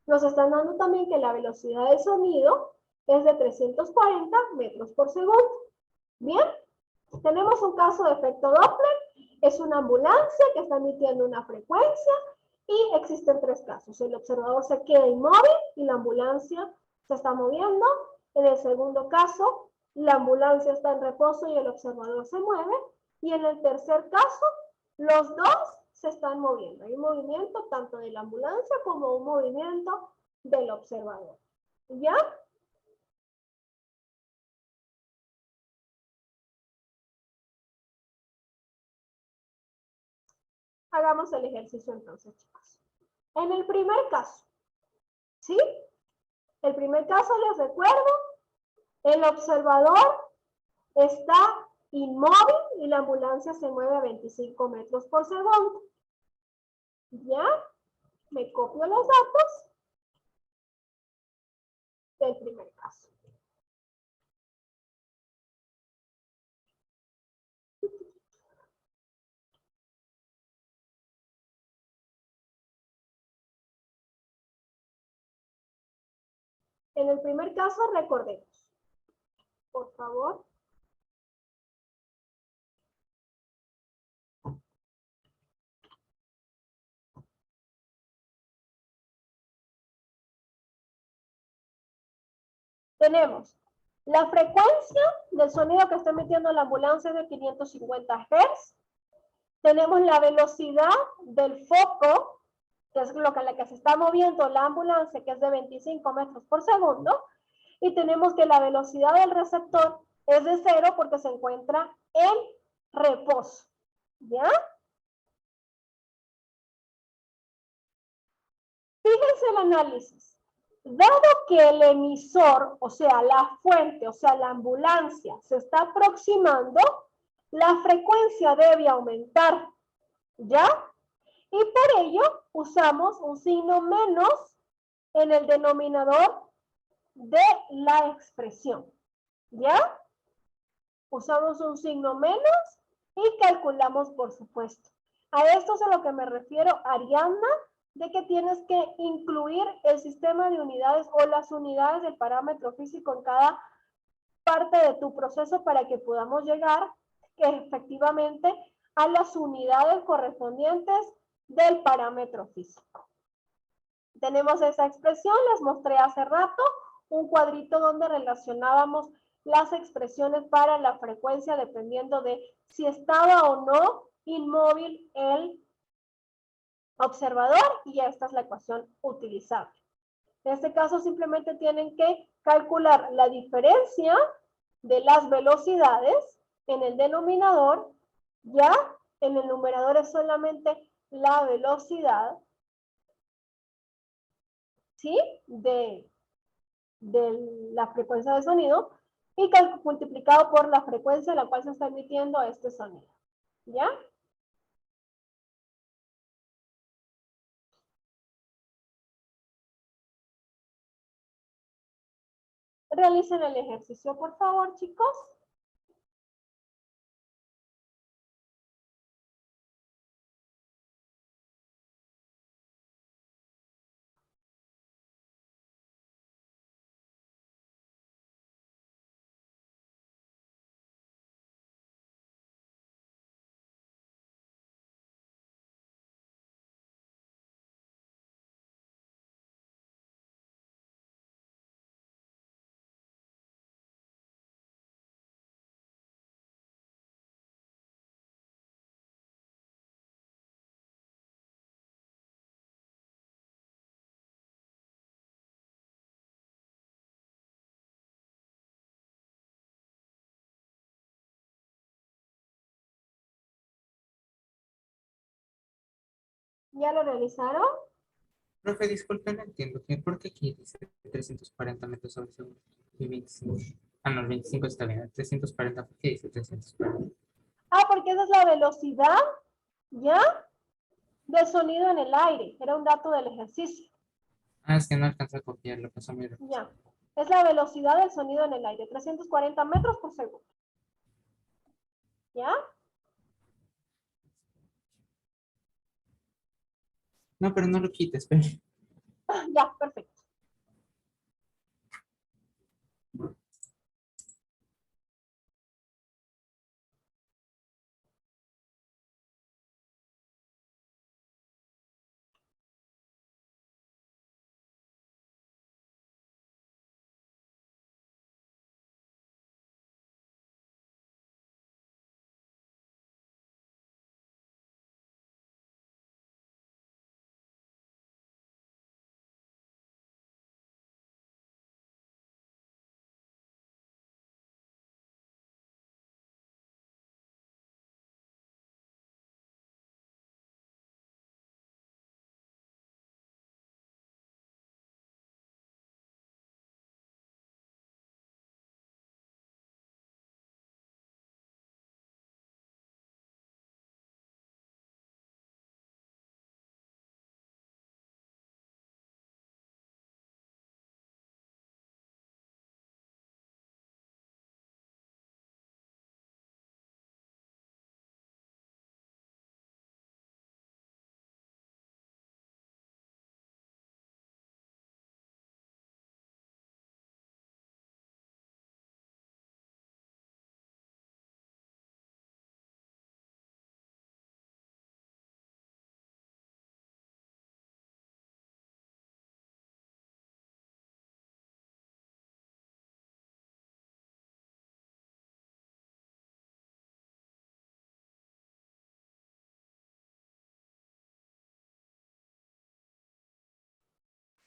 Nos están dando también que la velocidad del sonido es de 340 metros por segundo. ¿Bien? Tenemos un caso de efecto Doppler. Es una ambulancia que está emitiendo una frecuencia y existen tres casos. El observador se queda inmóvil y la ambulancia se está moviendo. En el segundo caso, la ambulancia está en reposo y el observador se mueve. Y en el tercer caso, los dos se están moviendo. Hay un movimiento tanto de la ambulancia como un movimiento del observador. ¿Ya? Hagamos el ejercicio entonces, chicos. En el primer caso, ¿sí? El primer caso, les recuerdo, el observador está inmóvil y la ambulancia se mueve a 25 metros por segundo. ¿Ya? Me copio los datos del primer caso. En el primer caso, recordemos, por favor, Tenemos la frecuencia del sonido que está emitiendo la ambulancia es de 550 Hz. Tenemos la velocidad del foco, que es lo que, la que se está moviendo la ambulancia, que es de 25 metros por segundo. Y tenemos que la velocidad del receptor es de 0 porque se encuentra en reposo. ¿Ya? Fíjense el análisis. Dado que el emisor, o sea, la fuente, o sea, la ambulancia, se está aproximando, la frecuencia debe aumentar, ¿ya? Y por ello usamos un signo menos en el denominador de la expresión, ¿ya? Usamos un signo menos y calculamos, por supuesto. A esto es a lo que me refiero, Ariadna, de que tienes que incluir el sistema de unidades o las unidades del parámetro físico en cada parte de tu proceso para que podamos llegar efectivamente a las unidades correspondientes del parámetro físico. Tenemos esa expresión, les mostré hace rato, un cuadrito donde relacionábamos las expresiones para la frecuencia dependiendo de si estaba o no inmóvil el observador, y esta es la ecuación utilizable. En este caso simplemente tienen que calcular la diferencia de las velocidades en el denominador, ya en el numerador es solamente la velocidad, ¿sí? De la frecuencia de sonido y multiplicado por la frecuencia a la cual se está emitiendo este sonido, ¿ya? Realicen el ejercicio, por favor, chicos. ¿Ya lo realizaron?
Profe, disculpe, no entiendo. ¿Por qué aquí dice 340 metros sobre segundo? Y 25. Ah, no, el 25 está bien. 340, ¿por qué dice 340?
Ah, porque esa es la velocidad, ¿ya? Del sonido en el aire. Era un dato del ejercicio.
Ah, es que no alcanza a copiarlo, pasó muy rápido.
Ya. Es la velocidad del sonido en el aire. 340 metros por segundo. ¿Ya?
No, pero no lo quites, espere.
Ya, perfecto.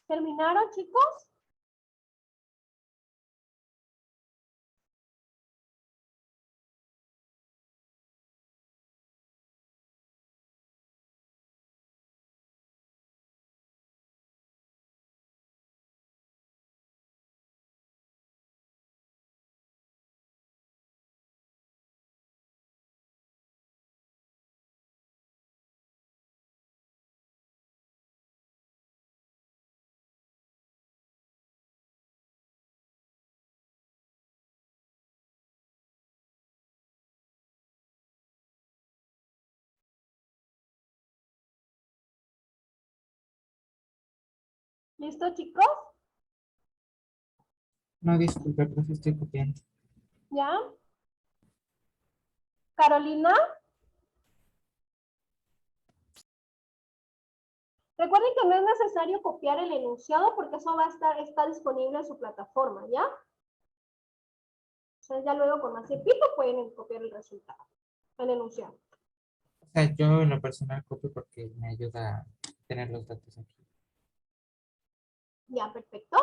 ¿Terminaron, chicos? ¿Listo, chicos?
No, disculpe, profe, estoy copiando.
¿Ya? Carolina. Recuerden que no es necesario copiar el enunciado porque eso va a estar, está disponible en su plataforma, ¿ya? Entonces ya luego con más tiempito pueden copiar el resultado, el enunciado.
O sea, yo en lo personal copio porque me ayuda a tener los datos aquí.
Ya, perfecto.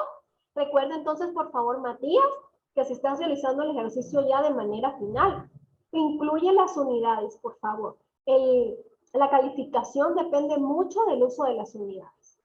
Recuerda entonces, por favor, Matías, que si estás realizando el ejercicio ya de manera final, incluye las unidades, por favor. La calificación depende mucho del uso de las unidades.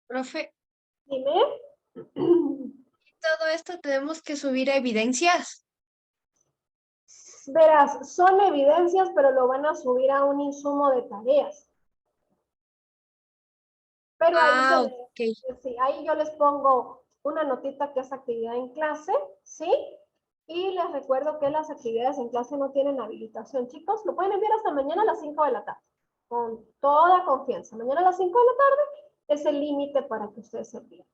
Profe,
Dime.
todo esto tenemos que subir a evidencias.
Verás, son evidencias, pero lo van a subir a un insumo de tareas. Pero ahí,
Ok.
sí, ahí yo les pongo una notita que es actividad en clase, ¿sí? Y les recuerdo que las actividades en clase no tienen habilitación. Chicos, lo pueden enviar hasta mañana a las 5 de la tarde, con toda confianza. Mañana a las 5 de la tarde es el límite para que ustedes se envíen.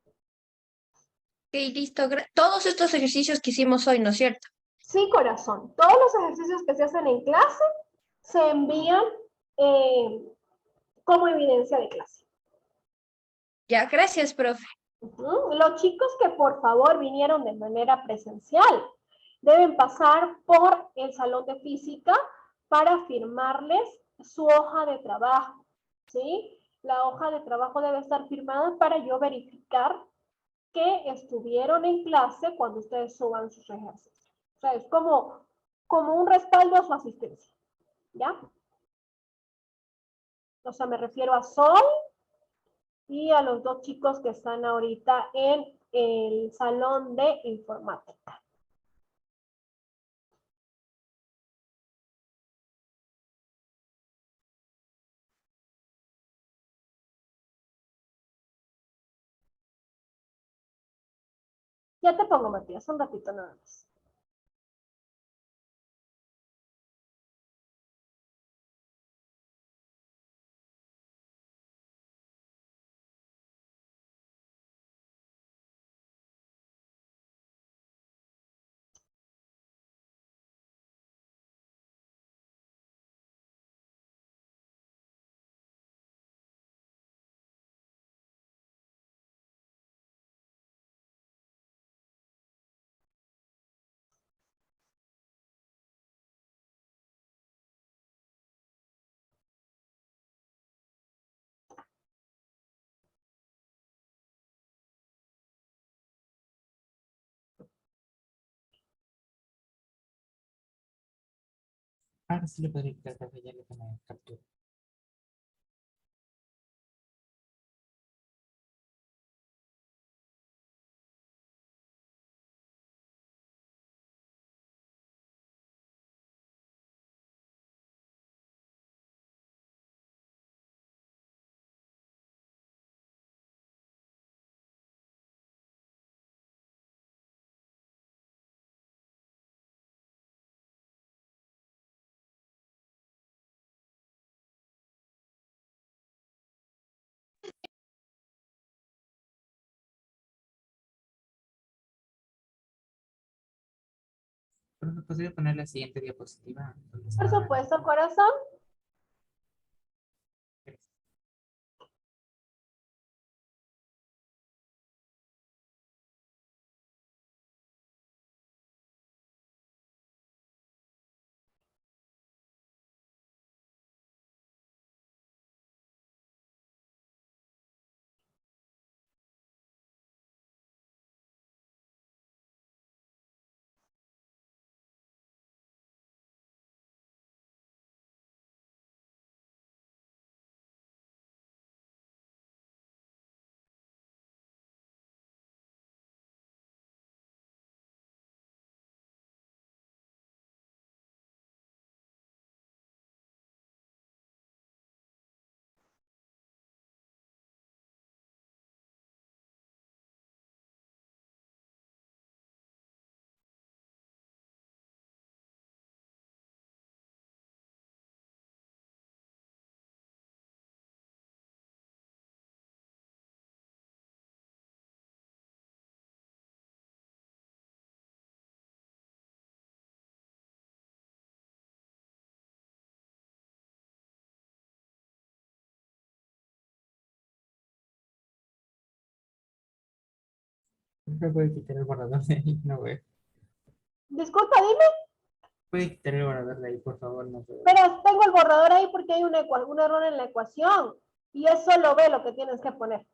Ok, listo. Todos estos ejercicios que hicimos hoy, ¿no es cierto?
Sí, corazón. Todos los ejercicios que se hacen en clase se envían como evidencia de clase.
Ya, gracias, profe.
Los chicos que por favor vinieron de manera presencial deben pasar por el salón de física para firmarles su hoja de trabajo, ¿sí? La hoja de trabajo debe estar firmada para yo verificar que estuvieron en clase cuando ustedes suban sus ejercicios. O sea, es como un respaldo a su asistencia, ¿ya? O sea, me refiero a Sol y a los dos chicos que están ahorita en el salón de informática. Ya te pongo, Matías, un ratito nada más.
Ahora sí le podría quitar, profe, ya le tomé captura. Profe, ¿podría poner la siguiente diapositiva? Donde
Por
está-
supuesto, corazón.
Profe, puede quitar el borrador de ahí, no veo.
Disculpa, dime,
Puede quitar el borrador de ahí, por favor, no veo.
pero tengo el borrador ahí porque hay un error en la ecuación. Y es solo B lo que tienes que poner.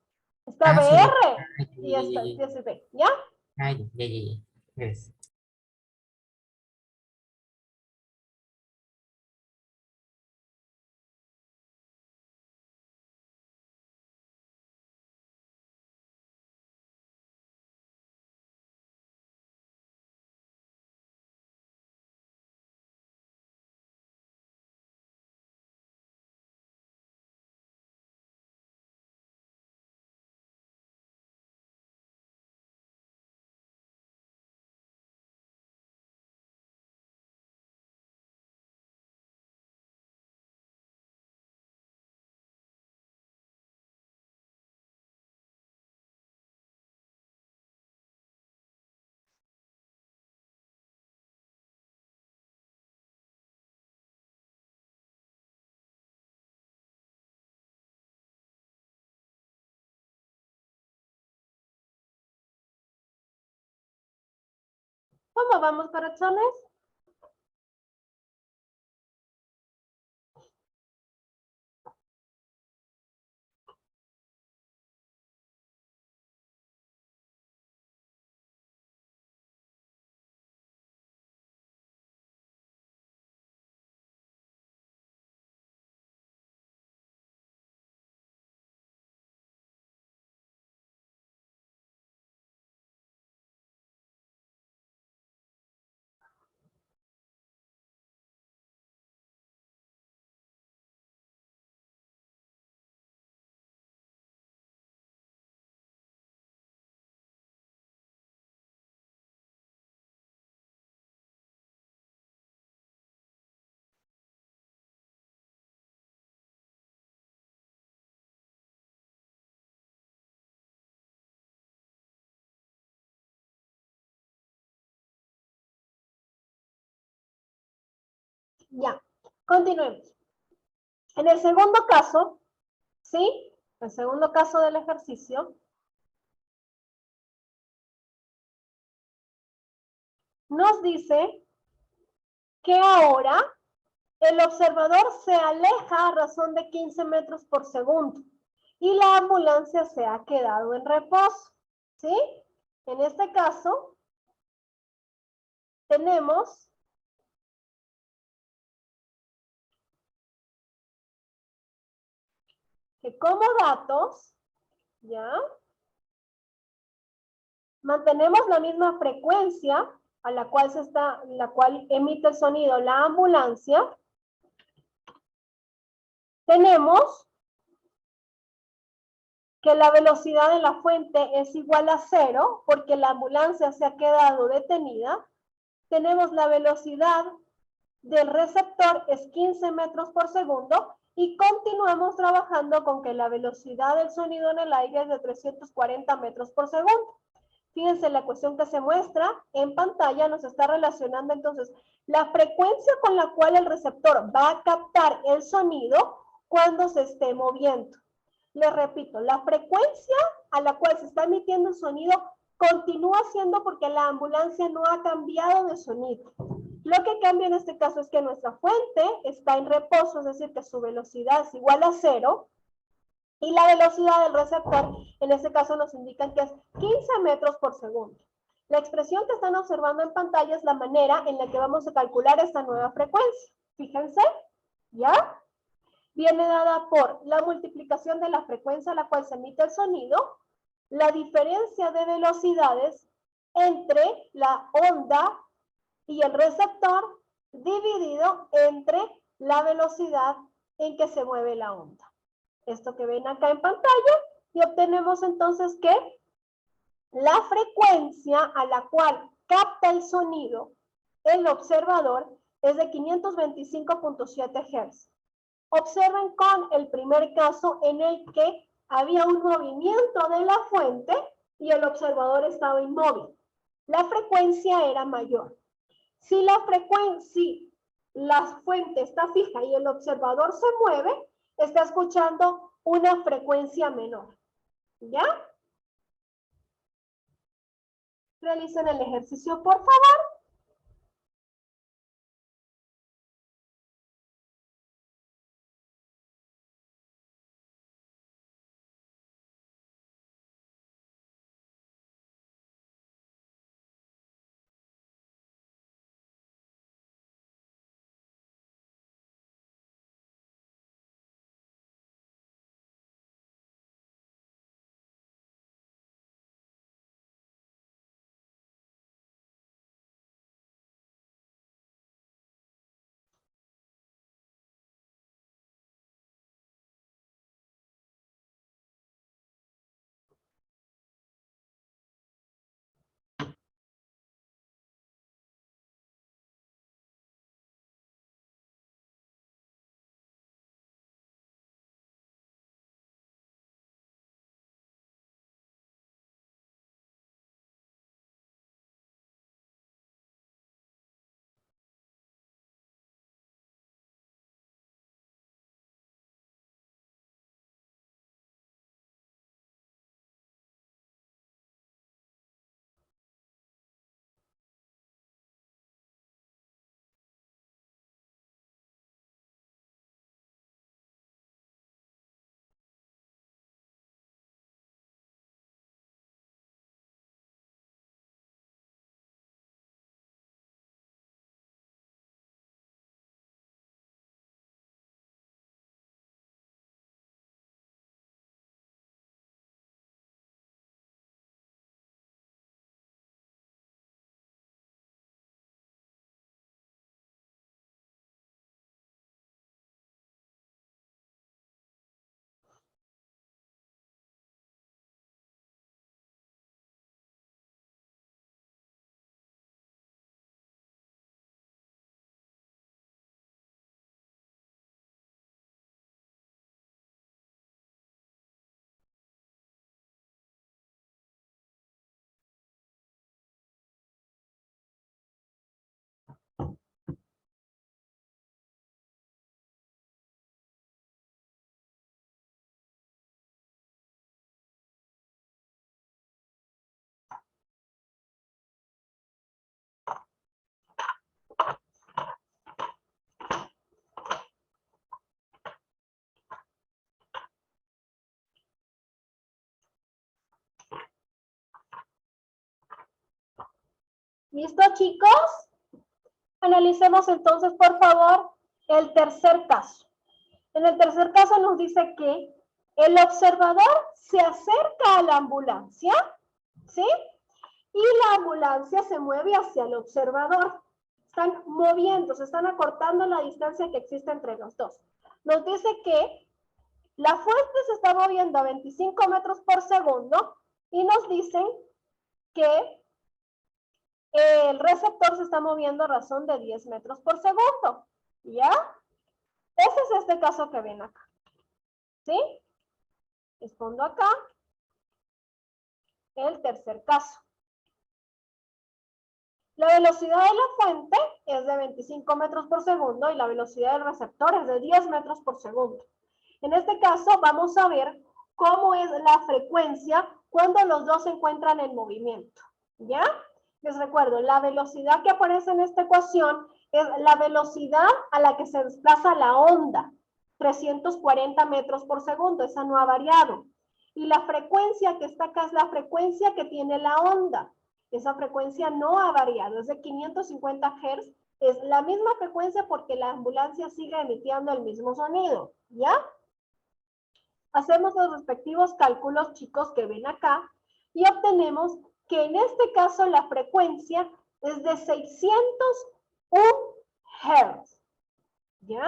Está
Ah, solo.
BR
Ah,
y esta es B, ¿ya?
ya. Gracias.
¿Cómo vamos, corazones? Ya, continuemos. En el segundo caso, ¿sí? El segundo caso del ejercicio, nos dice que ahora el observador se aleja a razón de 15 metros por segundo y la ambulancia se ha quedado en reposo, ¿sí? En este caso, tenemos que como datos, ¿ya? Mantenemos la misma frecuencia a la cual emite el sonido la ambulancia. Tenemos que la velocidad de la fuente es igual a 0 porque la ambulancia se ha quedado detenida. Tenemos la velocidad del receptor es 15 metros por segundo y continuamos trabajando con que la velocidad del sonido en el aire es de 340 metros por segundo. Fíjense, la cuestión que se muestra en pantalla nos está relacionando entonces la frecuencia con la cual el receptor va a captar el sonido cuando se esté moviendo. Les repito, la frecuencia a la cual se está emitiendo el sonido continúa siendo porque la ambulancia no ha cambiado de sonido. Lo que cambia en este caso es que nuestra fuente está en reposo, es decir, que su velocidad es igual a 0, y la velocidad del receptor, en este caso nos indican que es 15 metros por segundo. La expresión que están observando en pantalla es la manera en la que vamos a calcular esta nueva frecuencia. Fíjense, ¿ya? Viene dada por la multiplicación de la frecuencia a la cual se emite el sonido, la diferencia de velocidades entre la onda y el receptor, dividido entre la velocidad en que se mueve la onda. Esto que ven acá en pantalla, y obtenemos entonces que la frecuencia a la cual capta el sonido el observador es de 525.7 Hz. Observen con el primer caso en el que había un movimiento de la fuente y el observador estaba inmóvil. La frecuencia era mayor. Si la fuente está fija y el observador se mueve, está escuchando una frecuencia menor. ¿Ya? Realicen el ejercicio, por favor. ¿Listo, chicos? Analicemos entonces, por favor, el tercer caso. En el tercer caso nos dice que el observador se acerca a la ambulancia, ¿sí? Y la ambulancia se mueve hacia el observador. Están moviendo, se están acortando la distancia que existe entre los dos. Nos dice que la fuente se está moviendo a 25 metros por segundo y nos dicen que el receptor se está moviendo a razón de 10 metros por segundo. ¿Ya? Ese es este caso que ven acá. ¿Sí? Respondo acá. El tercer caso. La velocidad de la fuente es de 25 metros por segundo y la velocidad del receptor es de 10 metros por segundo. En este caso vamos a ver cómo es la frecuencia cuando los dos se encuentran en movimiento. ¿Ya? Les recuerdo, la velocidad que aparece en esta ecuación es la velocidad a la que se desplaza la onda, 340 metros por segundo, esa no ha variado. Y la frecuencia que está acá es la frecuencia que tiene la onda. Esa frecuencia no ha variado, es de 550 Hz, es la misma frecuencia porque la ambulancia sigue emitiendo el mismo sonido, ¿ya? Hacemos los respectivos cálculos, chicos, que ven acá, y obtenemos que en este caso la frecuencia es de 601 Hz, ¿ya?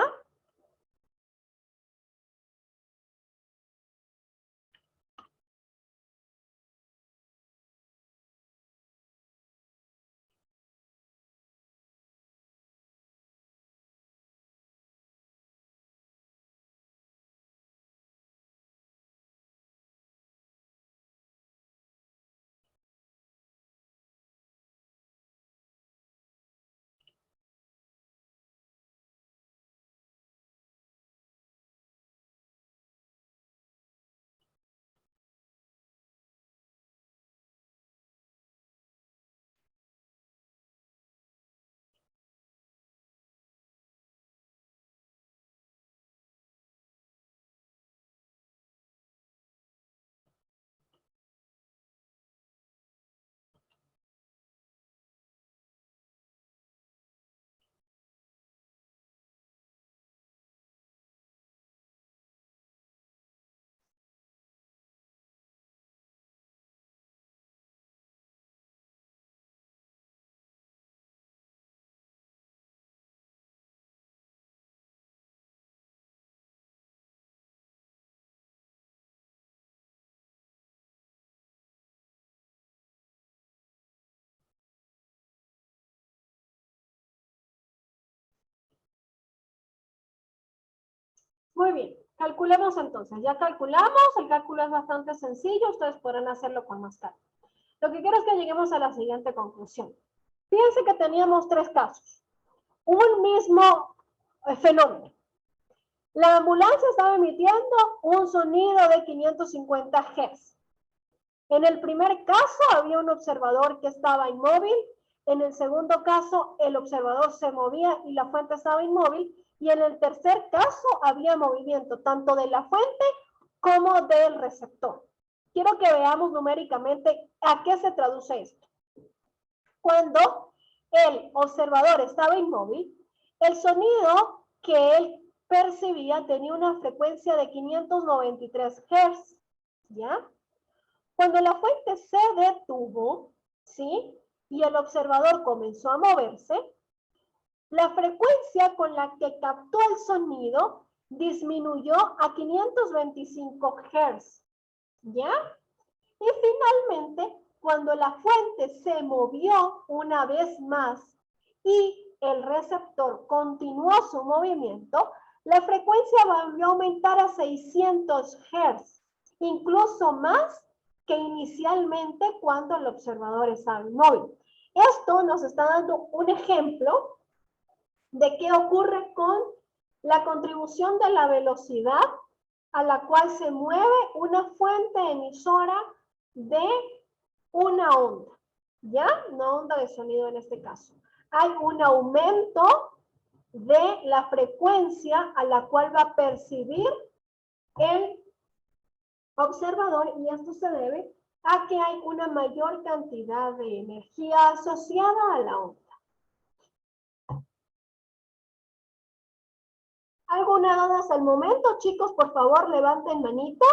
Muy bien, calculemos entonces. Ya calculamos, el cálculo es bastante sencillo, ustedes podrán hacerlo con más calma. Lo que quiero es que lleguemos a la siguiente conclusión. Fíjense que teníamos tres casos. Un mismo fenómeno. La ambulancia estaba emitiendo un sonido de 550 Hz. En el primer caso había un observador que estaba inmóvil. En el segundo caso, el observador se movía y la fuente estaba inmóvil. Y en el tercer caso había movimiento tanto de la fuente como del receptor. Quiero que veamos numéricamente a qué se traduce esto. Cuando el observador estaba inmóvil, el sonido que él percibía tenía una frecuencia de 593 Hz, ¿ya? Cuando la fuente se detuvo, ¿sí? Y el observador comenzó a moverse, la frecuencia con la que captó el sonido disminuyó a 525 Hz, ¿ya? Y finalmente, cuando la fuente se movió una vez más y el receptor continuó su movimiento, la frecuencia volvió a aumentar a 600 Hz, incluso más que inicialmente cuando el observador estaba inmóvil. Esto nos está dando un ejemplo de qué ocurre con la contribución de la velocidad a la cual se mueve una fuente emisora de una onda, ¿ya? Una onda de sonido en este caso. Hay un aumento de la frecuencia a la cual va a percibir el observador y esto se debe a que hay una mayor cantidad de energía asociada a la onda. ¿Alguna duda hasta el momento, chicos? Por favor, levanten manito.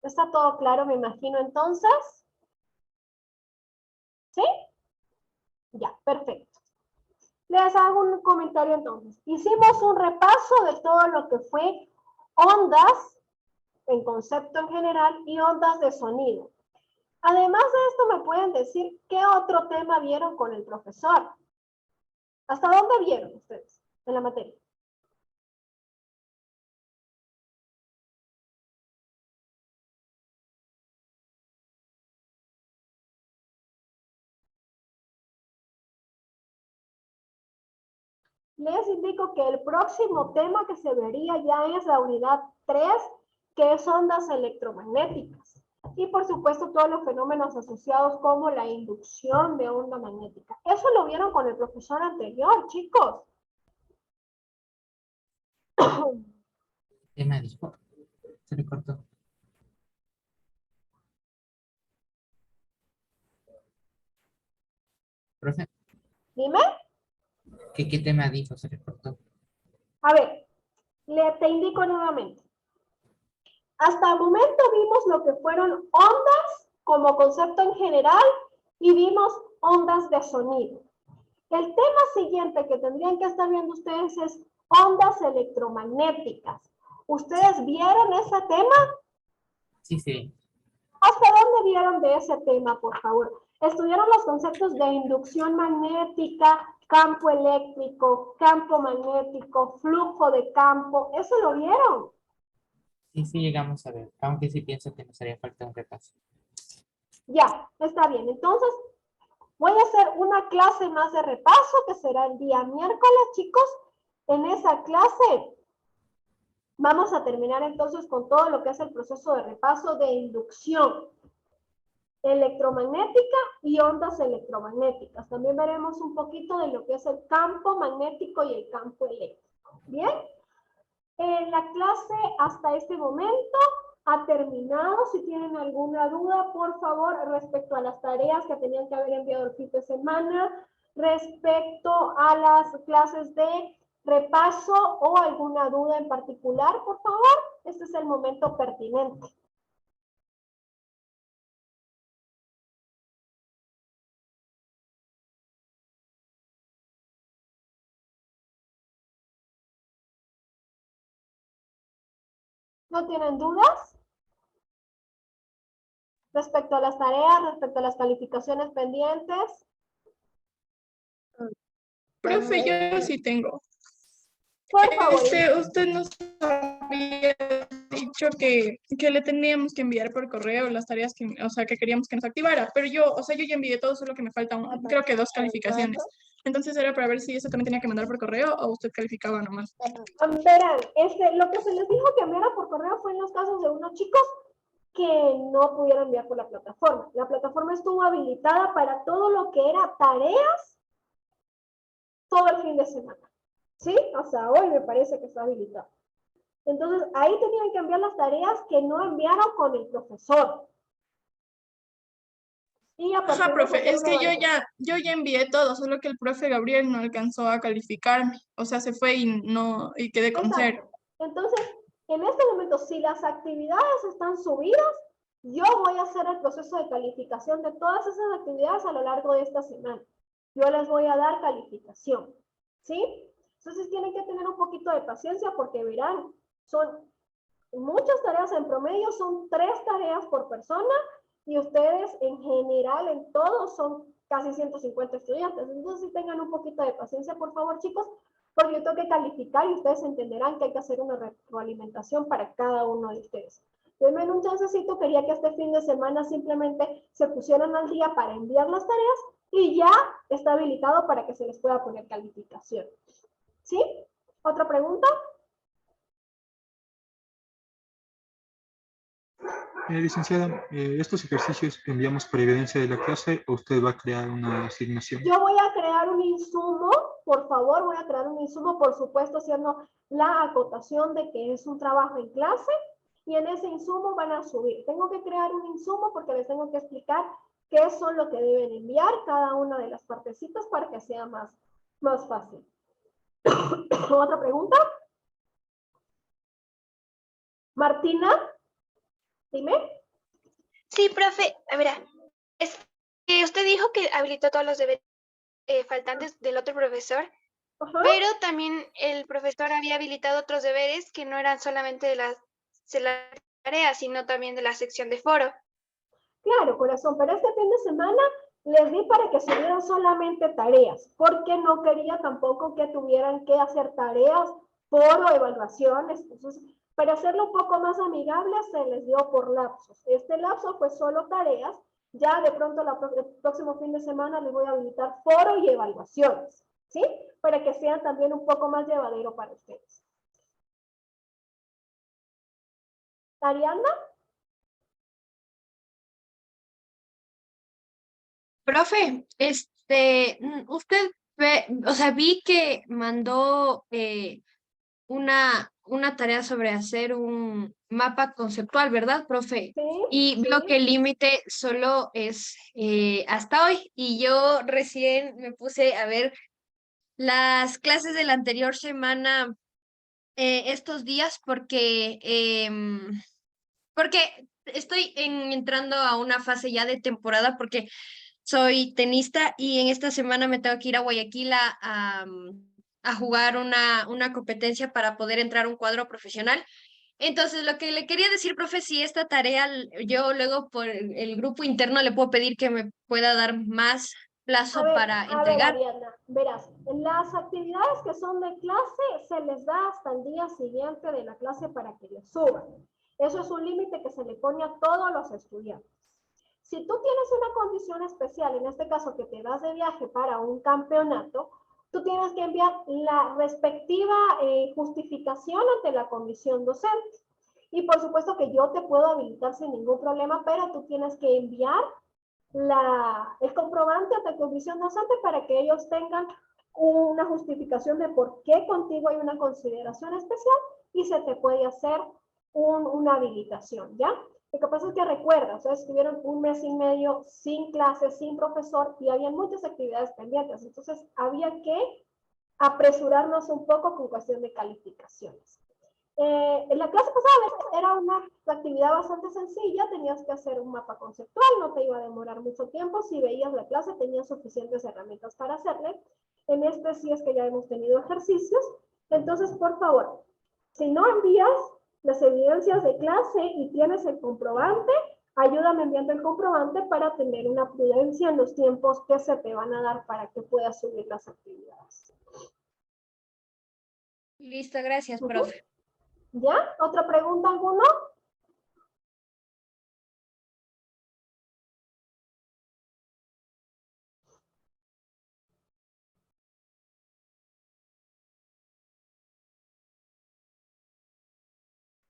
¿Está todo claro, me imagino, entonces? ¿Sí? Ya, perfecto. Les hago un comentario entonces. Hicimos un repaso de todo lo que fue ondas, en concepto en general, y ondas de sonido. Además de esto, ¿me pueden decir qué otro tema vieron con el profesor? ¿Hasta dónde vieron ustedes en la materia? Les indico que el próximo tema que se vería ya es la unidad 3, que es ondas electromagnéticas. Y por supuesto todos los fenómenos asociados como la inducción de onda magnética. Eso lo vieron con el profesor anterior, chicos.
¿Qué me dijo? Se le cortó. Profe,
Dime.
¿qué tema dijo? Se le cortó.
A ver, te indico nuevamente. Hasta el momento vimos lo que fueron ondas como concepto en general y vimos ondas de sonido. El tema siguiente que tendrían que estar viendo ustedes es ondas electromagnéticas. ¿Ustedes vieron ese tema?
Sí, sí.
¿Hasta dónde vieron de ese tema, por favor? Estudiaron los conceptos de inducción magnética, campo eléctrico, campo magnético, flujo de campo. ¿Eso lo vieron?
Sí, sí llegamos a ver, aunque sí pienso que nos haría falta un repaso.
Ya, está bien. Entonces, voy a hacer una clase más de repaso que será el día miércoles, chicos. En esa clase vamos a terminar entonces con todo lo que es el proceso de repaso de inducción electromagnética y ondas electromagnéticas. También veremos un poquito de lo que es el campo magnético y el campo eléctrico. ¿Bien? La clase hasta este momento ha terminado. Si tienen alguna duda, por favor, respecto a las tareas que tenían que haber enviado el fin de semana, respecto a las clases de repaso o alguna duda en particular, por favor, este es el momento pertinente. ¿No tienen dudas? Respecto a las tareas, respecto a las calificaciones pendientes.
Profe, yo sí tengo.
Por favor.
Usted nos había dicho que le teníamos que enviar por correo las tareas que, o sea, que queríamos que nos activara, pero yo, o sea, yo ya envié todo, solo que me faltan, creo que 2 calificaciones. Entonces era para ver si eso también tenía que mandar por correo o usted calificaba nomás.
Verán, lo que se les dijo que enviara por correo fue en los casos de unos chicos que no pudieron enviar por la plataforma. La plataforma estuvo habilitada para todo lo que era tareas todo el fin de semana. ¿Sí? O sea, hoy me parece que está habilitado. Entonces, ahí tenían que enviar las tareas que no enviaron con el profesor. Y
Ajá, profe, es que yo ya envié todo, solo que el profe Gabriel no alcanzó a calificarme. O sea, se fue y quedé con 0.
Entonces, en este momento, si las actividades están subidas, yo voy a hacer el proceso de calificación de todas esas actividades a lo largo de esta semana. Yo les voy a dar calificación, ¿sí? Entonces tienen que tener un poquito de paciencia porque verán, son muchas tareas en promedio, son 3 tareas por persona y ustedes en general, en todos, son casi 150 estudiantes. Entonces, sí tengan un poquito de paciencia, por favor, chicos, porque yo tengo que calificar y ustedes entenderán que hay que hacer una retroalimentación para cada uno de ustedes. Denme un chancecito, quería que este fin de semana simplemente se pusieran al día para enviar las tareas y ya está habilitado para que se les pueda poner calificación. ¿Sí? ¿Otra pregunta?
Licenciada, ¿estos ejercicios que enviamos para evidencia de la clase o usted va a crear una asignación?
Yo voy a crear un insumo, por favor, voy a crear un insumo, por supuesto, haciendo la acotación de que es un trabajo en clase y en ese insumo van a subir. Tengo que crear un insumo porque les tengo que explicar qué son lo que deben enviar cada una de las partecitas para que sea más fácil. ¿Otra pregunta? Martina, dime.
Sí, profe, a ver, es que usted dijo que habilitó todos los deberes faltantes del otro profesor, pero también el profesor había habilitado otros deberes que no eran solamente de la tarea, sino también de la sección de foro.
Claro, corazón, pero este fin de semana les di para que subieran solamente tareas, porque no quería tampoco que tuvieran que hacer tareas por evaluaciones. Entonces, para hacerlo un poco más amigable, se les dio por lapsos. Este lapso fue solo tareas. Ya de pronto el próximo fin de semana les voy a habilitar foro y evaluaciones, ¿sí? Para que sean también un poco más llevadero para ustedes. ¿Ariana?
Profe, usted ve, o sea, vi que mandó una tarea sobre hacer un mapa conceptual, ¿verdad, profe?
Sí,
Y veo
sí.
que el límite solo es hasta hoy. Y yo recién me puse a ver las clases de la anterior semana estos días porque estoy entrando a una fase ya de temporada porque soy tenista y en esta semana me tengo que ir a Guayaquil a jugar una competencia para poder entrar a un cuadro profesional. Entonces, lo que le quería decir, profe, si esta tarea yo luego por el grupo interno le puedo pedir que me pueda dar más plazo para
A ver,
entregar.
Ariana, verás, las actividades que son de clase se les da hasta el día siguiente de la clase para que les suban. Eso es un límite que se le pone a todos los estudiantes. Si tú tienes una condición especial, en este caso que te vas de viaje para un campeonato, tú tienes que enviar la respectiva justificación ante la comisión docente. Y por supuesto que yo te puedo habilitar sin ningún problema, pero tú tienes que enviar el comprobante ante comisión docente para que ellos tengan una justificación de por qué contigo hay una consideración especial y se te puede hacer una habilitación, ¿ya? Lo que pasa es que recuerda, ustedes estuvieron un mes y medio sin clases, sin profesor y había muchas actividades pendientes, entonces había que apresurarnos un poco con cuestión de calificaciones. En la clase pasada era una actividad bastante sencilla, tenías que hacer un mapa conceptual, no te iba a demorar mucho tiempo, si veías la clase tenías suficientes herramientas para hacerle. En este sí es que ya hemos tenido ejercicios, entonces por favor, si no envías las evidencias de clase y tienes el comprobante, ayúdame enviando el comprobante para tener una prudencia en los tiempos que se te van a dar para que puedas subir las actividades.
Listo, gracias, profe.
¿Ya? ¿Otra pregunta alguno?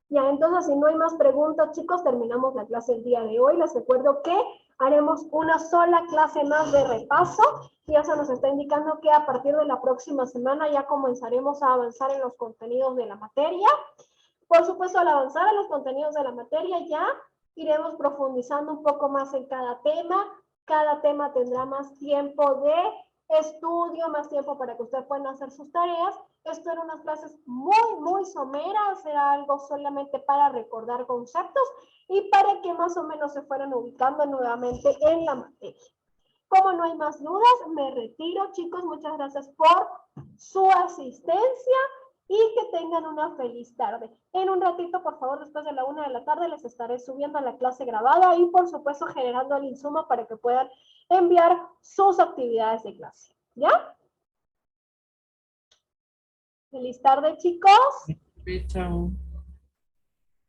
Ya, entonces si no hay más preguntas, chicos, terminamos la clase el día de hoy. Les recuerdo que haremos una sola clase más de repaso. Ya se nos está indicando que a partir de la próxima semana ya comenzaremos a avanzar en los contenidos de la materia. Por supuesto, al avanzar en los contenidos de la materia ya iremos profundizando un poco más en cada tema. Cada tema tendrá más tiempo de estudio, más tiempo para que ustedes puedan hacer sus tareas. Esto eran unas clases muy someras, era algo solamente para recordar conceptos y para que más o menos se fueran ubicando nuevamente en la materia. Como no hay más dudas, me retiro, chicos. Muchas gracias por su asistencia y que tengan una feliz tarde. En un ratito, por favor, después de la 1 de la tarde, les estaré subiendo la clase grabada y, por supuesto, generando el insumo para que puedan enviar sus actividades de clase. ¿Ya? Feliz tarde, chicos.
Chao.